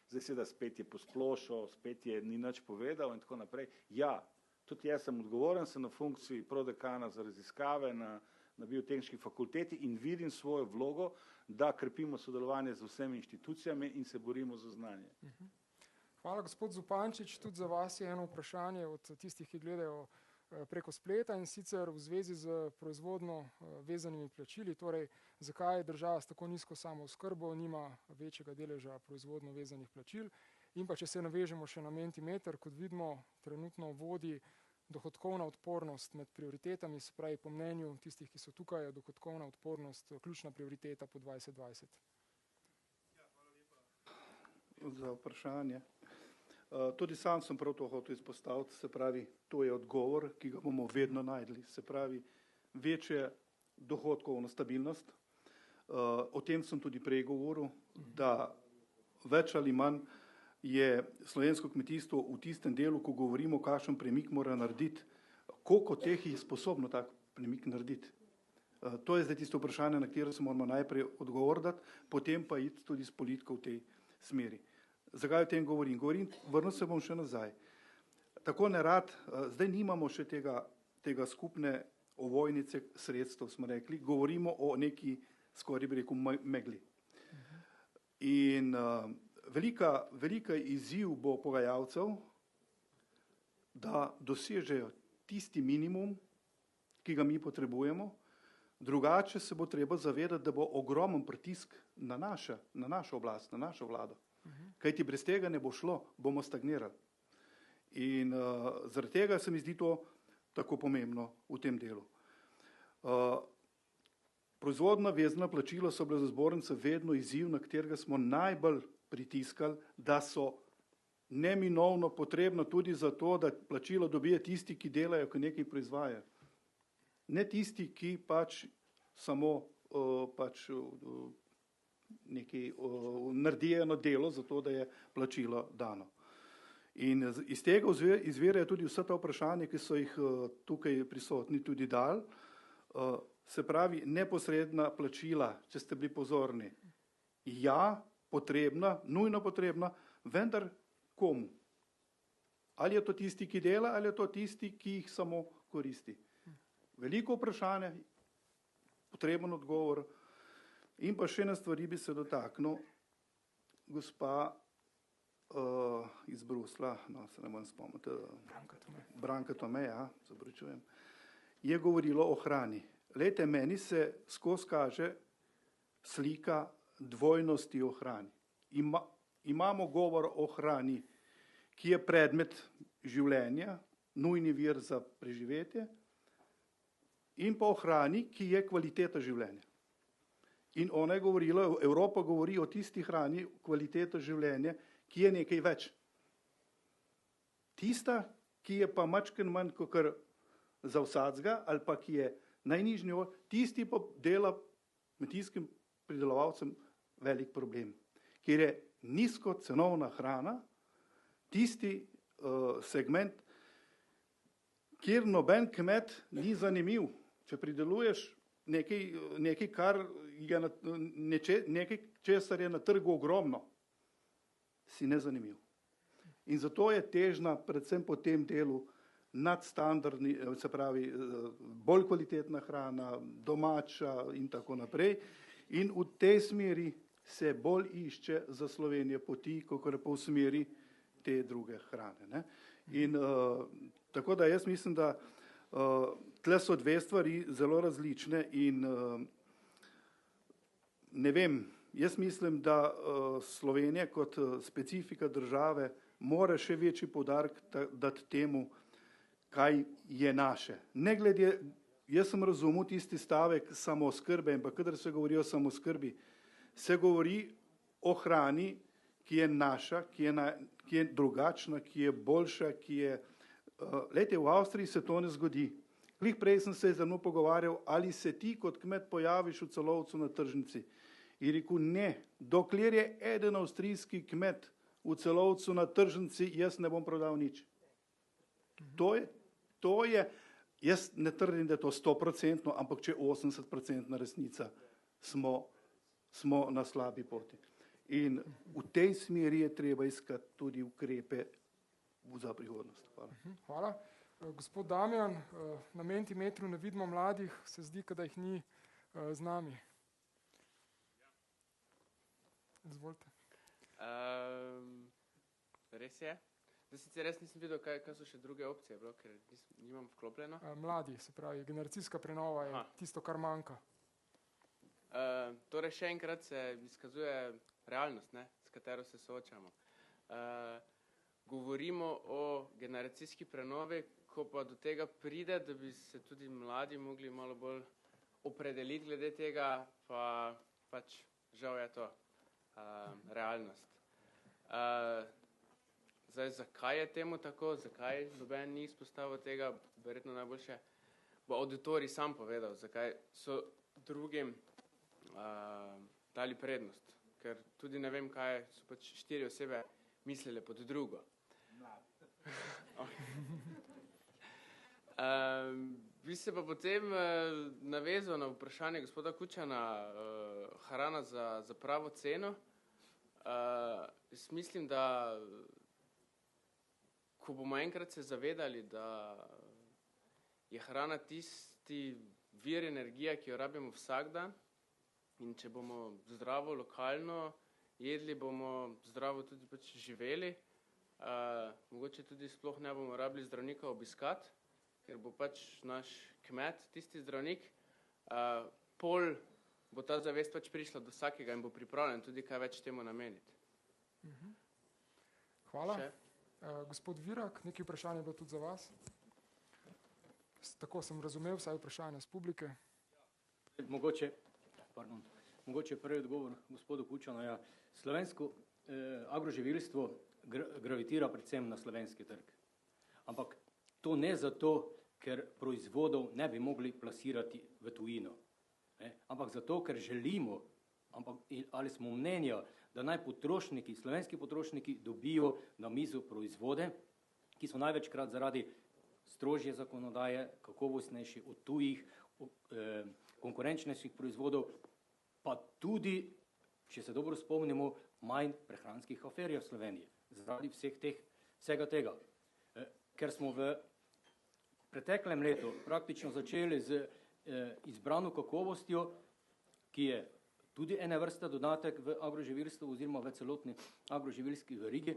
zdaj seveda spet je posplošil, spet je ni nič povedal in tako naprej. Ja, tudi jaz sem odgovoren, sem na funkciji prodekana za raziskave na biotehniški fakulteti in vidim svojo vlogo, da krepimo sodelovanje z vsemi inštitucijami in se borimo za znanje. Hvala, gospod Zupančič. Tudi za vas je eno vprašanje od tistih, ki gledajo preko spleta in sicer v zvezi z proizvodno vezanimi plačili. Torej, zakaj država s tako nizko samooskrbo nima večjega deleža proizvodno vezanih plačil. In pa če se navežemo še na Mentimeter, kot vidimo, trenutno vodi dohodkovna odpornost med prioritetami, se pravi po mnenju tistih, ki so tukaj, je dohodkovna odpornost ključna prioriteta po 2020. Ja, hvala lepa za vprašanje. Tudi sam sem prav to hotel izpostaviti, se pravi, to je odgovor, ki ga bomo vedno najdli, se pravi, večje dohodkovno stabilnost. O tem sem tudi prej govoril, da več ali manj je slovensko kmetijstvo v tistem delu, ko govorimo, kakšen premik mora narediti, koliko teh je sposobno tak premik narediti. To je zdaj tisto vprašanje, na katero se moramo najprej odgovoriti, potem pa iti tudi s politiko v tej smeri. Zakaj o tem govorim? Vrnil se bom še nazaj. Tako nerad, zdaj nimamo še tega skupne ovojnice sredstev, smo rekli, govorimo o neki, skoraj bi rekel, megli. In velika izziv bo pogajalcev, da dosežejo tisti minimum, ki ga mi potrebujemo, drugače se bo treba zavedati, da bo ogromen pritisk na našo oblast, na našo vlado. Kajti brez tega ne bo šlo, bomo stagnirali. In zaradi tega se mi zdi to tako pomembno v tem delu. Proizvodna vezana plačila so bile za zbornico vedno izziv, na katerega smo najbolj pritiskali, da so neminovno potrebno tudi za to, da plačilo dobijo tisti, ki delajo, ki nekaj proizvajajo. Ne tisti, ki pač samo pač naredi eno delo za to, da je plačilo dano. In iz tega izvirajo tudi vsa ta vprašanja, ki so jih tukaj prisotni tudi dal. Se pravi, neposredna plačila, če ste bili pozorni, ja, potrebna, nujno potrebna, vendar komu? Ali je to tisti, ki dela, ali je to tisti, ki jih samo koristi? Veliko vprašanje, potreben odgovor. In pa še ena stvari bi se dotaknil. Gospa iz Brusla, no, se ne morem spomniti, Branka Tome, ja, se opravičujem, je govorilo o hrani. Glejte, meni se skozi kaže slika dvojnosti o hrani. Imamo govor o hrani, ki je predmet življenja, nujni vir za preživetje, in pa o hrani, ki je kvaliteta življenja. In ona je govorila, Evropa govori o tisti hrani, kvaliteta življenja, ki je nekaj več. Tista, ki je pa mačken manj kot za vsadzga, ali pa ki je najnižji nivo, tisti pa dela kmetijskim pridelovalcem velik problem. Ker je nizkocenovna hrana tisti segment, kjer noben kmet ni zanimiv. Če prideluješ nekaj, česar je na trgu ogromno, si nezanimiv. In zato je težna predvsem po tem delu nadstandardni, se pravi bolj kvalitetna hrana, domača in tako naprej. In v tej smeri se bolj išče za Slovenijo poti, kakor pa v smeri te druge hrane. Ne? In tako da jaz mislim, da tle so dve stvari zelo različne in ne vem, jaz mislim, da Slovenija kot specifika države mora še večji poudarek dati temu, kaj je naše. Ne glede, jaz sem razumel tisti stavek samooskrbe, in pa kadar se govori o samooskrbi, se govori o hrani, ki je naša, ki je drugačna, ki je boljša, ki je... Glejte, v Avstriji se to ne zgodi. Glih prej sem se z mno pogovarjal, ali se ti kot kmet pojaviš v Celovcu na tržnici. In rekel, ne, dokler je eden avstrijski kmet v Celovcu na tržnici, jaz ne bom prodal nič. To je, jaz ne trdim, da je to 100%, ampak če 80% resnica, smo na slabi poti. In v tej smeri je treba iskati tudi ukrepe za prihodnost. Hvala. Hvala. Gospod Damjan, na Mentimetru ne vidimo mladih, se zdi, da jih ni z nami. Izvolite. Res je. Zdaj sicer res nisem videl, kaj so še druge opcije, bro, ker nimam vklopljeno. Mladi, se pravi, generacijska prenova je tisto, kar manjka. Torej še enkrat se izkazuje realnost, ne, s katero se soočamo. Govorimo o generacijski prenovi, ko pa do tega pride, da bi se tudi mladi mogli malo bolj opredeliti glede tega, pa pač žal je to realnost. Zdaj, zakaj je temu tako, zakaj noben ni izpostavil tega, verjetno najboljše bo auditorij sam povedal, zakaj so drugim dali prednost, ker tudi ne vem, kaj so pač 4 osebe mislile pod drugo. Bi se pa potem navezal na vprašanje gospoda Kučana, hrana za pravo ceno. Jaz mislim, da ko bomo enkrat se zavedali, da je hrana tisti vir energije, ki jo rabimo vsak dan, in če bomo zdravo, lokalno jedli, bomo zdravo tudi pač živeli, mogoče tudi sploh ne bomo rabili zdravnika obiskati, ker bo pač naš kmet, tisti zdravnik, pol bo ta zavest pač prišla do vsakega in bo pripravljen tudi kaj več temu nameniti. Hvala. Gospod Virak, nekaj vprašanje je bilo tudi za vas. Tako sem razumel vsaj vprašanje z publike. Mogoče prvi odgovor gospodu Kučanu. Ja. Slovensko agroživilstvo gravitira predvsem na slovenski trg. Ampak to ne zato, ker proizvodov ne bi mogli plasirati v tujino. Ampak zato, ker želimo, ali smo mnenja, da naj potrošniki, slovenski potrošniki dobijo na mizo proizvode, ki so največkrat zaradi strožje zakonodaje, kakovostnejši od tujih, konkurenčnejših proizvodov, pa tudi, če se dobro spomnimo, manj prehranskih afer v Sloveniji, zaradi vsega tega. Ker smo v preteklem letu praktično začeli z izbrano kakovostjo, ki je tudi ene vrste dodatek v agroživilstvu oziroma v celotni agroživilski verigi,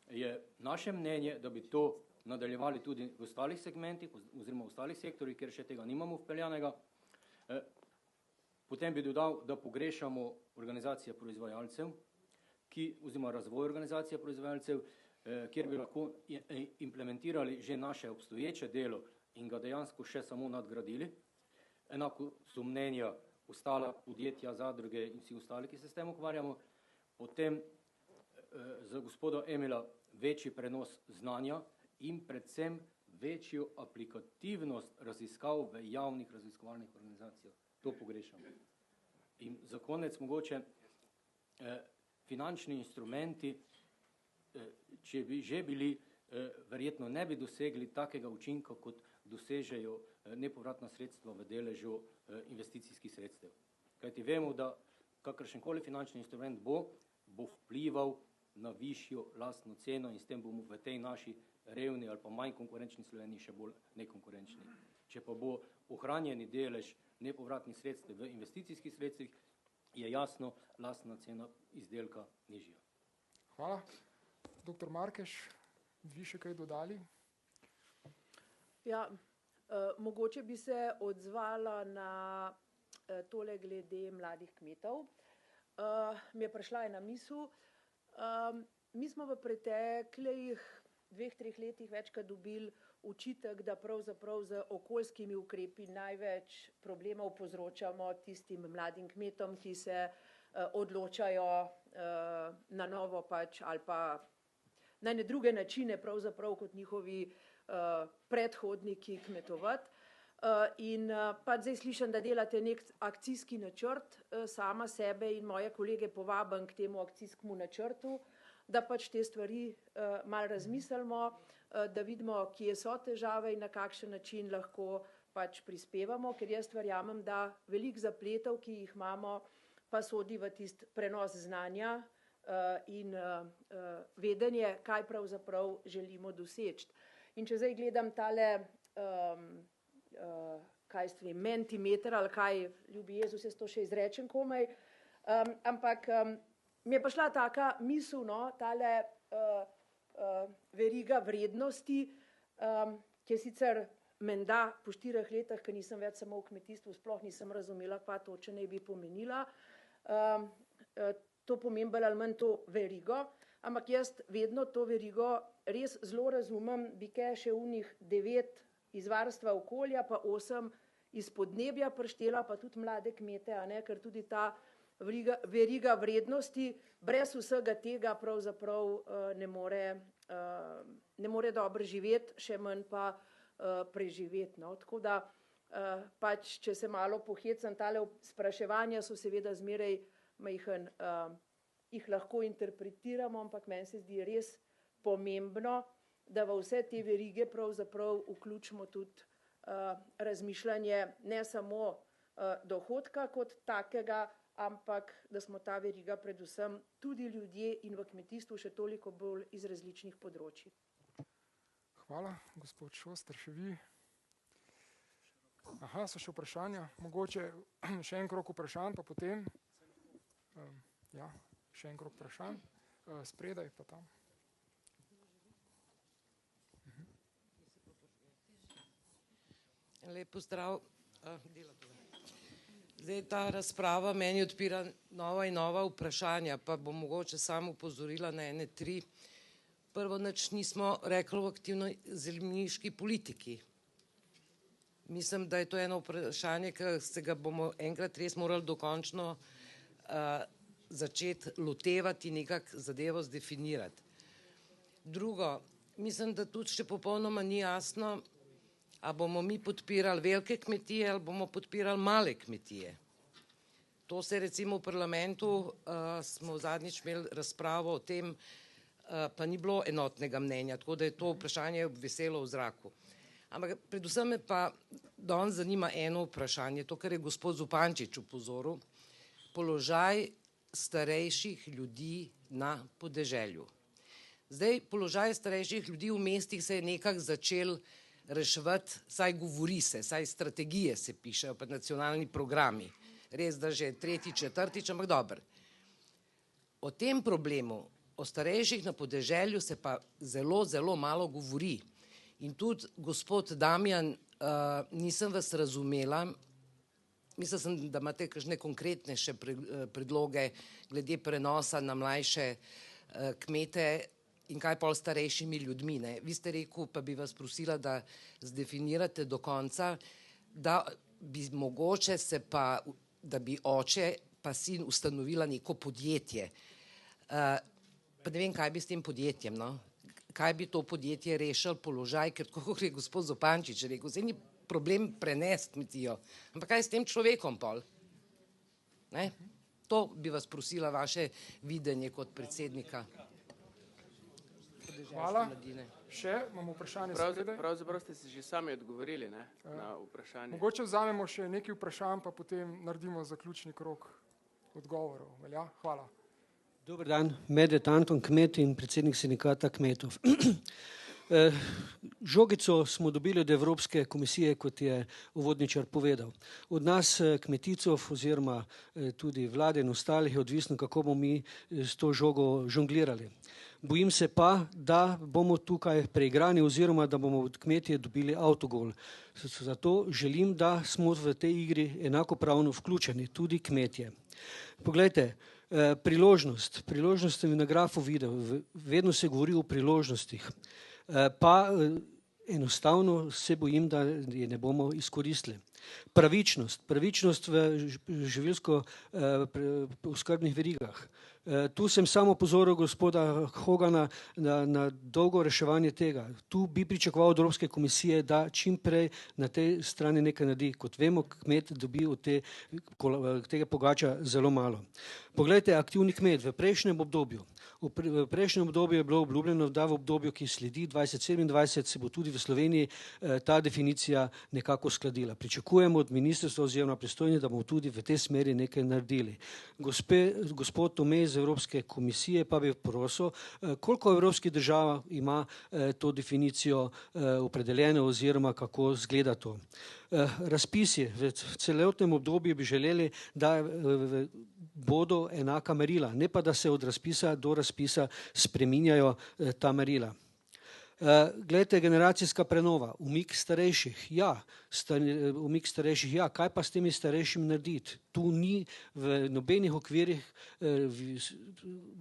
je naše mnenje, da bi to nadaljevali tudi v ostalih segmentih oziroma v ostalih sektorjih, kjer še tega nimamo vpeljanega. Potem bi dodal, da pogrešamo organizacije proizvajalcev, oziroma razvoj organizacije proizvajalcev, kjer bi lahko implementirali že naše obstoječe delo in ga dejansko še samo nadgradili. Enako so mnenja ostala podjetja, zadruge in vsi ostali, ki se s tem ukvarjamo. Potem za gospoda Emila večji prenos znanja in predvsem večjo aplikativnost raziskav v javnih raziskovalnih organizacijah. To pogrešamo. In za konec mogoče finančni instrumenti, če bi že bili, verjetno ne bi dosegli takega učinka, kot dosežejo nepovratna sredstva v deležu investicijskih sredstev. Kajti vemo, da kakršenkoli finančni instrument bo vplival na višjo lastno ceno in s tem bomo v tej naši revni ali pa manj konkurenčni Sloveniji še bolj nekonkurenčni. Če pa bo ohranjeni delež nepovratnih sredstev v investicijskih sredstvih, je jasno lastna cena izdelka nižja. Hvala. Dr. Markeš, vi še kaj dodali? Ja, mogoče bi se odzvala na tole glede mladih kmetov. Mi je prišla ena misel. Mi smo v preteklih 2-3 letih večkrat dobili očitek, da pravzaprav z okoljskimi ukrepi največ problemov povzročamo tistim mladim kmetom, ki se odločajo na novo pač ali pa na ene druge načine pravzaprav kot njihovi predhodniki kmetovati. In pač zdaj slišim, da delate nek akcijski načrt, sama sebe in moje kolege povabim k temu akcijskemu načrtu, da pač te stvari malo razmislimo, da vidimo, kje so težave in na kakšen način lahko pač prispevamo, ker jaz verjamem, da veliko zapletov, ki jih imamo, pa sodi v tisti prenos znanja in vedenje, kaj pravzaprav želimo doseči. In če zdaj gledam tale mentimeter ali kaj, ljubi Jezus, jaz to še izrečem komaj, ampak mi je prišla taka misel, tale veriga vrednosti, ki je sicer menda po 4 letih, ker nisem več samo v kmetijstvu, sploh nisem razumela, kaj točno naj bi pomenila, to pomembno ali manj to verigo, ampak jaz vedno to verigo res zelo razumem, bi kaj še unih 9 iz varstva okolja, pa 8 iz podnebja prištela, pa tudi mlade kmete, ker tudi ta veriga vrednosti brez vsega tega pravzaprav ne more dobro živeti, še manj pa preživeti. Tako da pač, če se malo pohecam, tale spraševanja so seveda zmeraj majhen, jih lahko interpretiramo, ampak meni se zdi res pomembno, da v vse te verige pravzaprav vključimo tudi razmišljanje ne samo dohodka kot takega, ampak da smo ta veriga predvsem tudi ljudje in v kmetijstvu še toliko bolj iz različnih področij. Hvala, gospod Šoster, še vi. Aha, so še vprašanja, mogoče še en krog vprašanj, pa potem, ja, še en krog vprašanj, spredaj pa tam. Lep pozdrav. Zdaj ta razprava meni odpira nova in nova vprašanja, pa bom mogoče samo opozorila na ene 3. Prvo, nič nismo rekli o aktivni zemljiški politiki. Mislim, da je to eno vprašanje, ki se ga bomo enkrat res morali dokončno začeti lotevati, nekako zadevo zdefinirati. Drugo, mislim, da tudi še popolnoma ni jasno, a bomo mi podpirali velike kmetije ali bomo podpirali male kmetije. To se recimo v parlamentu, smo zadnjič imeli razpravo o tem, pa ni bilo enotnega mnenja, tako da je to vprašanje obviselo v zraku. Ampak predvsem me pa danes zanima eno vprašanje, to, kar je gospod Zupančič upozoril, položaj starejših ljudi na podeželju. Zdaj, položaj starejših ljudi v mestih se je nekako začel reševati, saj govori se, saj strategije se pišejo, pa nacionalni programi. Res, da že tretji, četrtič, ampak dobro. O tem problemu, o starejših na podeželju se pa zelo, zelo malo govori. In tudi, gospod Damjan, nisem vas razumela, mislila sem, da imate kakšne konkretnejše predloge glede prenosa na mlajše kmete in kaj pol starejšimi ljudmi. Ne? Vi ste rekel, pa bi vas prosila, da zdefinirate do konca, da bi mogoče se pa, da bi oče pa sin ustanovila neko podjetje. Pa ne vem, kaj bi s tem podjetjem, no? Kaj bi to podjetje rešilo položaj, ker tako je gospod Zupančič rekel, zdaj ni problem prenesti kmetijo, ampak kaj s tem človekom pol? Ne? To bi vas prosila vaše videnje kot predsednika. Hvala. Še imamo vprašanje. Pravzaprav ste se že sami odgovorili, ne, na vprašanje. Mogoče vzamemo še nekaj vprašanj, pa potem naredimo zaključni krog odgovorov. Velja? Hvala. Dober dan, Medved Anton, kmet in predsednik sindikata kmetov. Žogico smo dobili od Evropske komisije, kot je uvodničar povedal. Od nas kmeticov oziroma tudi vlade in ostalih je odvisno, kako bomo mi s to žogo žonglirali. Bojim se pa, da bomo tukaj preigrani oziroma da bomo od kmetije dobili avtogol. Zato želim, da smo v tej igri enakopravno vključeni, tudi kmetje. Poglejte, priložnost sem na grafu videl, vedno se govori o priložnostih, pa enostavno se bojim, da je ne bomo izkoristili. Pravičnost v živilsko oskrbnih verigah. Tu sem samo pozoril gospoda Hogana na dolgo reševanje tega. Tu bi pričakoval od Evropske komisije, da čim prej na tej strani nekaj naredi. Kot vemo, kmet dobi od tega pogača zelo malo. Poglejte, aktivni kmet v prejšnjem obdobju. V prejšnjem obdobju je bilo obljubljeno, da v obdobju, ki sledi 2027, se bo tudi v Sloveniji ta definicija nekako skladila. Pričakujemo od ministrstva oziroma pristojnih, da bomo tudi v tej smeri nekaj naredili. Gospod Tome iz Evropske komisije pa bi prosil, koliko evropskih držav ima to definicijo opredeljeno oziroma kako zgleda to. Razpisi v celotnem obdobju bi želeli, da bodo enaka merila, ne pa da se od razpisa do razpisa spreminjajo ta merila. Glejte, generacijska prenova, umik starejših, ja, kaj pa s temi starejšimi narediti? Tu ni v nobenih okvirih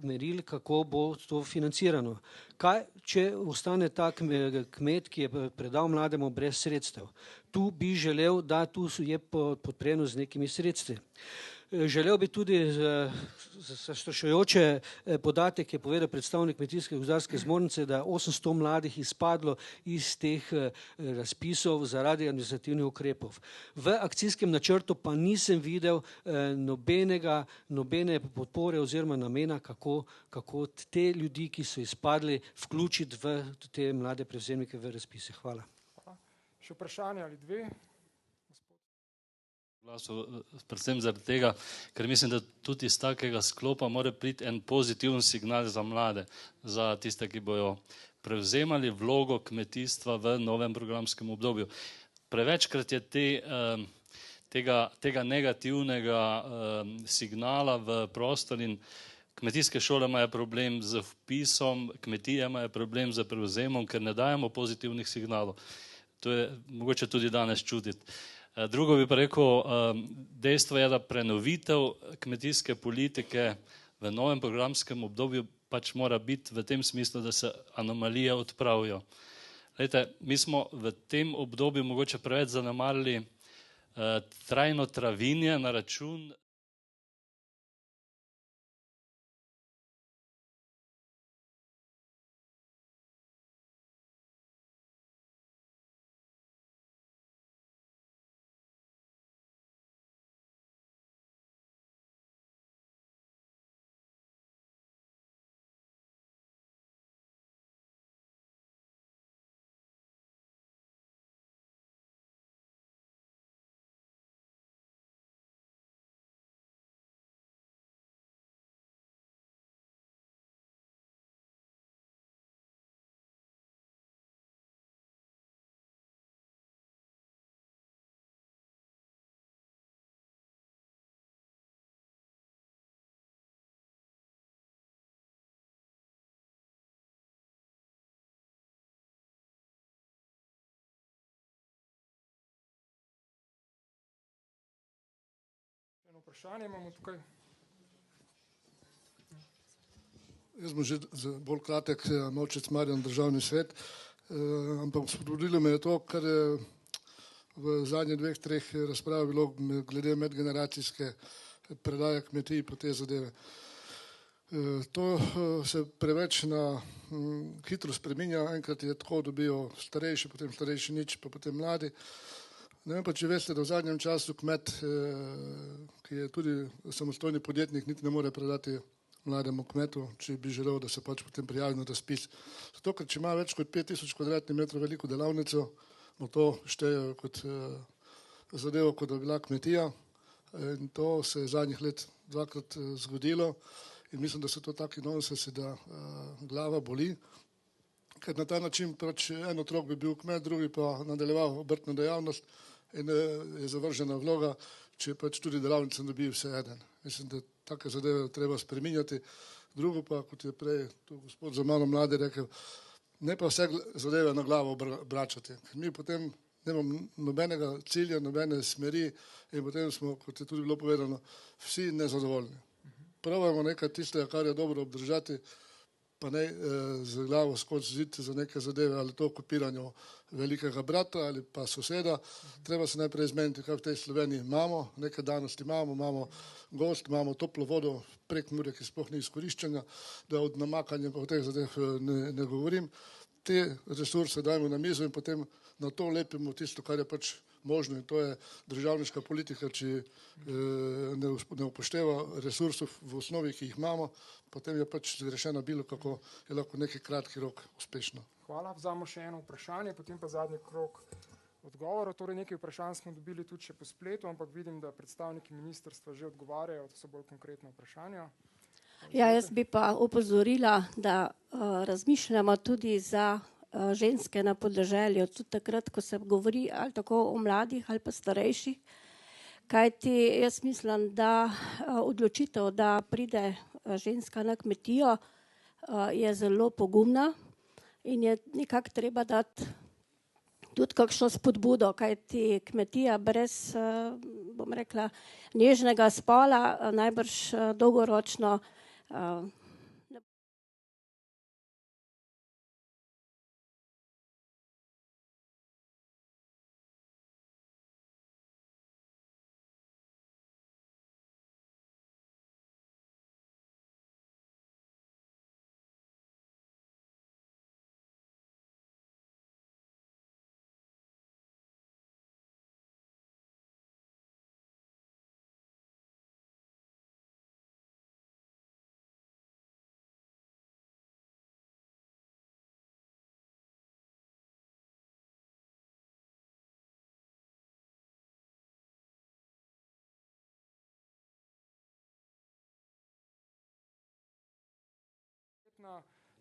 meril, kako bo to financirano. Kaj, če ostane ta kmet, ki je predal mlademu brez sredstev? Tu bi želel, da tu je podpreno z nekimi sredstvi. Želel bi tudi zastrašujoče podatek, je povedal predstavnik Kmetijske gozdarske zbornice, da je 800 mladih izpadlo iz teh razpisov zaradi administrativnih ukrepov. V akcijskem načrtu pa nisem videl nobene podpore oziroma namena, kako te ljudi, ki so izpadli, vključiti v te mlade prevzemnike v razpise. Hvala. Še vprašanje ali dve? Predvsem zaradi tega, ker mislim, da tudi iz takega sklopa mora priti en pozitiven signal za mlade, za tiste, ki bojo prevzemali vlogo kmetijstva v novem programskem obdobju. Prevečkrat je tega negativnega signala v prostor in kmetijske šole imajo problem z vpisom, kmetije imajo problem z prevzemom, ker ne dajemo pozitivnih signalov. To je mogoče tudi danes čutiti. Drugo bi pa rekel, dejstvo je, da prenovitev kmetijske politike v novem programskem obdobju pač mora biti v tem smislu, da se anomalije odpravijo. Glejte, mi smo v tem obdobju mogoče preveč zanemarili trajno travinje na račun vprašanje imamo tukaj. Jaz bom že bolj kratek, Novčec Marjan, Državni svet, ampak spodbudilo me je to, kar je v zadnjih 2-3 razpravah bilo glede medgeneracijske predaje kmetij po te zadeve. To se preveč hitro spreminja, enkrat je tako, dobijo starejši, potem starejši nič, pa potem mladi. Ne vem pa, če veste, da v zadnjem času kmet, ki je tudi samostojni podjetnik, niti ne more predati mlademu kmetu, če bi želel, da se pač potem prijavi na razpis. Zato, ker če ima več kot 5000 kvadratnih metrov veliko delavnico, mu to šteje kot zadevo, kot da bi bila kmetija. In to se je zadnjih let 2-krat zgodilo in mislim, da so to taki nonsensi, da glava boli, ker na ta način pač en otrok bi bil kmet, drugi pa nadaljeval obrtno dejavnost in je zavržena vloga, če pač tudi delavnice dobi vse eden. Mislim, da take zadeve treba spreminjati. Drugo pa, kot je prej tu gospod za mano mladi rekel, ne pa vse zadeve na glavo obračati. Mi potem nemamo nobenega cilja, nobene smeri in potem smo, kot je tudi bilo povedano, vsi nezadovoljni. Probajmo nekaj tistega, kar je dobro obdržati, pa ne z glavo skozi zid za neke zadeve, ali to kopiranje velikega brata ali pa soseda. Treba se najprej izmeniti, kaj v tej Sloveniji imamo, neke danosti imamo gost, imamo toplo vodo prek Mure, ki sploh ni izkoriščena, da od namakanja pa v teh zadev ne govorim. Te resurse dajmo na mizo in potem na to lepimo tisto, kar je pač možno in to je državniška politika, če ne upošteva resursov v osnovi, ki jih imamo, potem je pač zgrešena bilo, kako je lahko neki kratki rok uspešno. Hvala, vzamo še eno vprašanje, potem pa zadnji krog odgovorov. Torej nekaj vprašanj smo dobili tudi še po spletu, ampak vidim, da predstavniki ministrstva že odgovarjajo, to so bolj konkretna vprašanja. Ja, jaz bi pa opozorila, da razmišljamo tudi za ženske na podeželju, tudi takrat, ko se govori ali tako o mladih ali pa starejših, kajti jaz mislim, da odločitev, da pride ženska na kmetijo, je zelo pogumna in je nekako treba dati tudi kakšno spodbudo, kajti kmetija brez, bom rekla, nežnega spola najbrž dolgoročno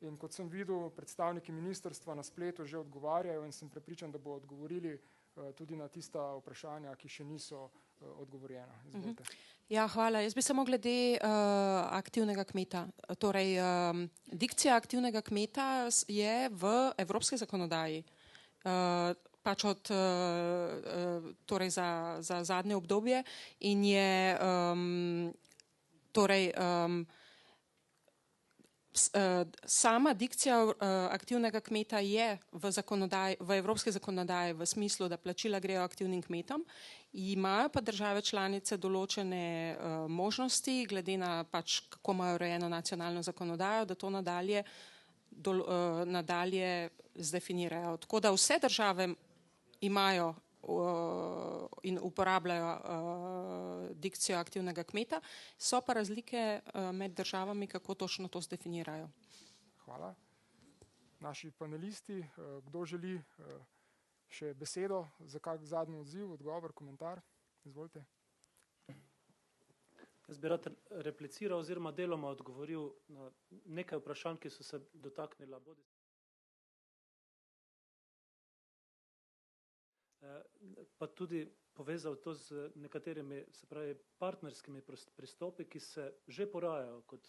in kot sem videl, predstavniki ministrstva na spletu že odgovarjajo in sem prepričan, da bo odgovorili tudi na tista vprašanja, ki še niso odgovorjena. Izvolite. Ja, hvala. Jaz bi samo glede aktivnega kmeta. Torej, dikcija aktivnega kmeta je v evropski zakonodaji. Pač od, torej za zadnje obdobje in je torej sama dikcija aktivnega kmeta je v evropski zakonodaji v smislu, da plačila grejo aktivnim kmetom, imajo pa države članice določene možnosti, glede na pač kako imajo urejeno nacionalno zakonodajo, da to nadalje zdefinirajo. Tako da vse države imajo in uporabljajo dikcijo aktivnega kmeta, so pa razlike med državami, kako točno to zdefinirajo. Hvala. Naši panelisti, kdo želi še besedo za kak zadnji odziv, odgovor, komentar? Izvolite. Jaz bi rad repliciral oziroma deloma odgovoril na nekaj vprašanj, ki so se dotaknila pa tudi povezal to z nekaterimi, se pravi, partnerskimi pristopi, ki se že porajajo kot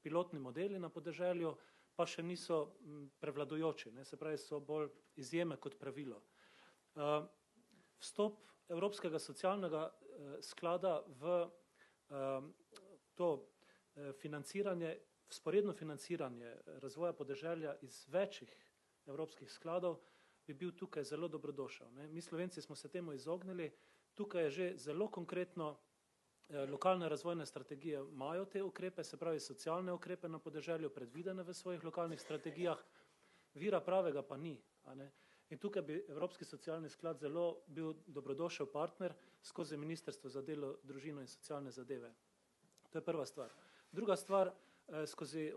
pilotni modeli na podeželju, pa še niso prevladujoči, ne, se pravi, so bolj izjeme kot pravilo. Vstop Evropskega socialnega sklada v to financiranje, vzporedno financiranje razvoja podeželja iz večjih evropskih skladov bi bil tukaj zelo dobrodošel. Mi Slovenci smo se temu izognili, tukaj je že zelo konkretno, lokalne razvojne strategije imajo te ukrepe, se pravi socialne ukrepe na podeželju predvidene v svojih lokalnih strategijah, vira pravega pa ni. In tukaj bi Evropski socialni sklad zelo bil dobrodošel partner skozi Ministrstvo za delo, družino in socialne zadeve. To je prva stvar. Druga stvar, skozi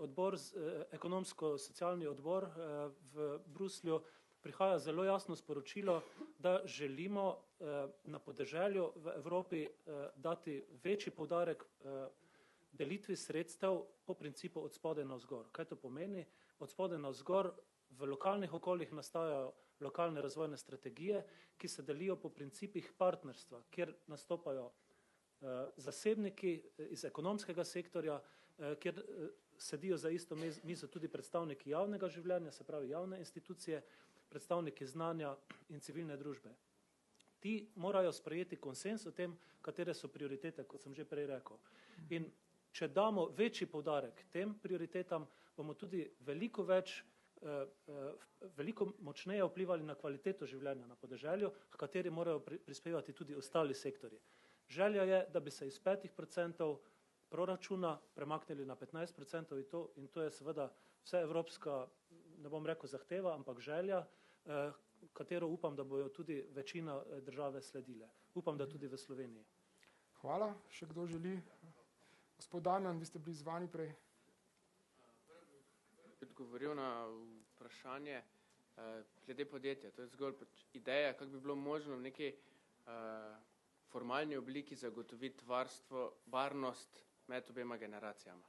ekonomsko-socialni odbor v Bruslju prihaja zelo jasno sporočilo, da želimo na podeželju v Evropi dati večji poudarek delitvi sredstev po principu od spodaj navzgor. Kaj to pomeni? Od spodaj navzgor v lokalnih okoljih nastajajo lokalne razvojne strategije, ki se delijo po principih partnerstva, kjer nastopajo zasebniki iz ekonomskega sektorja, kjer sedijo za isto mizo tudi predstavniki javnega življenja, se pravi javne institucije, predstavniki znanja in civilne družbe. Ti morajo sprejeti konsens o tem, katere so prioritete, kot sem že prej rekel. In če damo večji poudarek tem prioritetam, bomo tudi veliko močneje vplivali na kvaliteto življenja na podeželju, h kateri morajo prispevati tudi ostali sektorji. Želja je, da bi se iz 5% proračuna premaknili na 15% in to je seveda vse evropska, ne bom rekel zahteva, ampak želja, katero upam, da bojo tudi večina države sledile. Upam, da tudi v Sloveniji. Hvala. Še kdo želi? Gospod Damjan, vi ste bili zvani prej. Odgovoril na vprašanje glede podjetja. To je zgolj ideja, kako bi bilo možno v neki formalni obliki zagotoviti varnost med obema generacijama.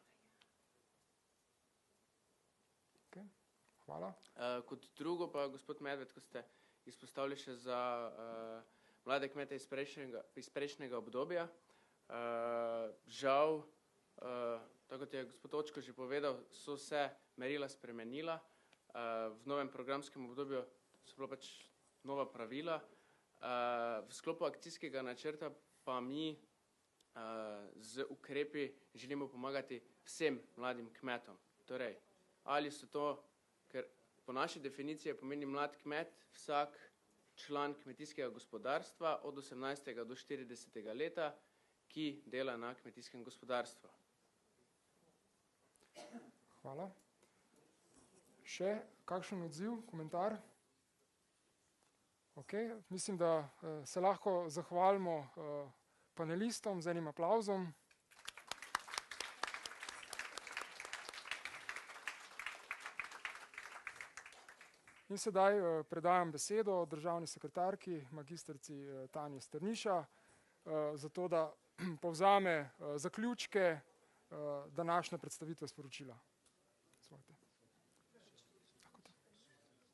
Okay. Hvala. Kot drugo pa, gospod Medved, ko ste izpostavili še za mlade kmete iz prejšnjega obdobja, žal, tako kot je gospod Očko že povedal, so se merila spremenila. V novem programskem obdobju so bila pač nova pravila. V sklopu akcijskega načrta pa mi z ukrepi želimo pomagati vsem mladim kmetom. Torej, ali so to, ker po naši definiciji pomeni mlad kmet vsak član kmetijskega gospodarstva od 18. do 40. leta, ki dela na kmetijskem gospodarstvu. Hvala. Še kakšen odziv, komentar? Ok, mislim, da se lahko zahvalimo panelistom z enim aplavzom. In sedaj predajam besedo državni sekretarki, magistrici Tanji Strniša, zato da povzame zaključke današnje predstavitve sporočila. Izvolite.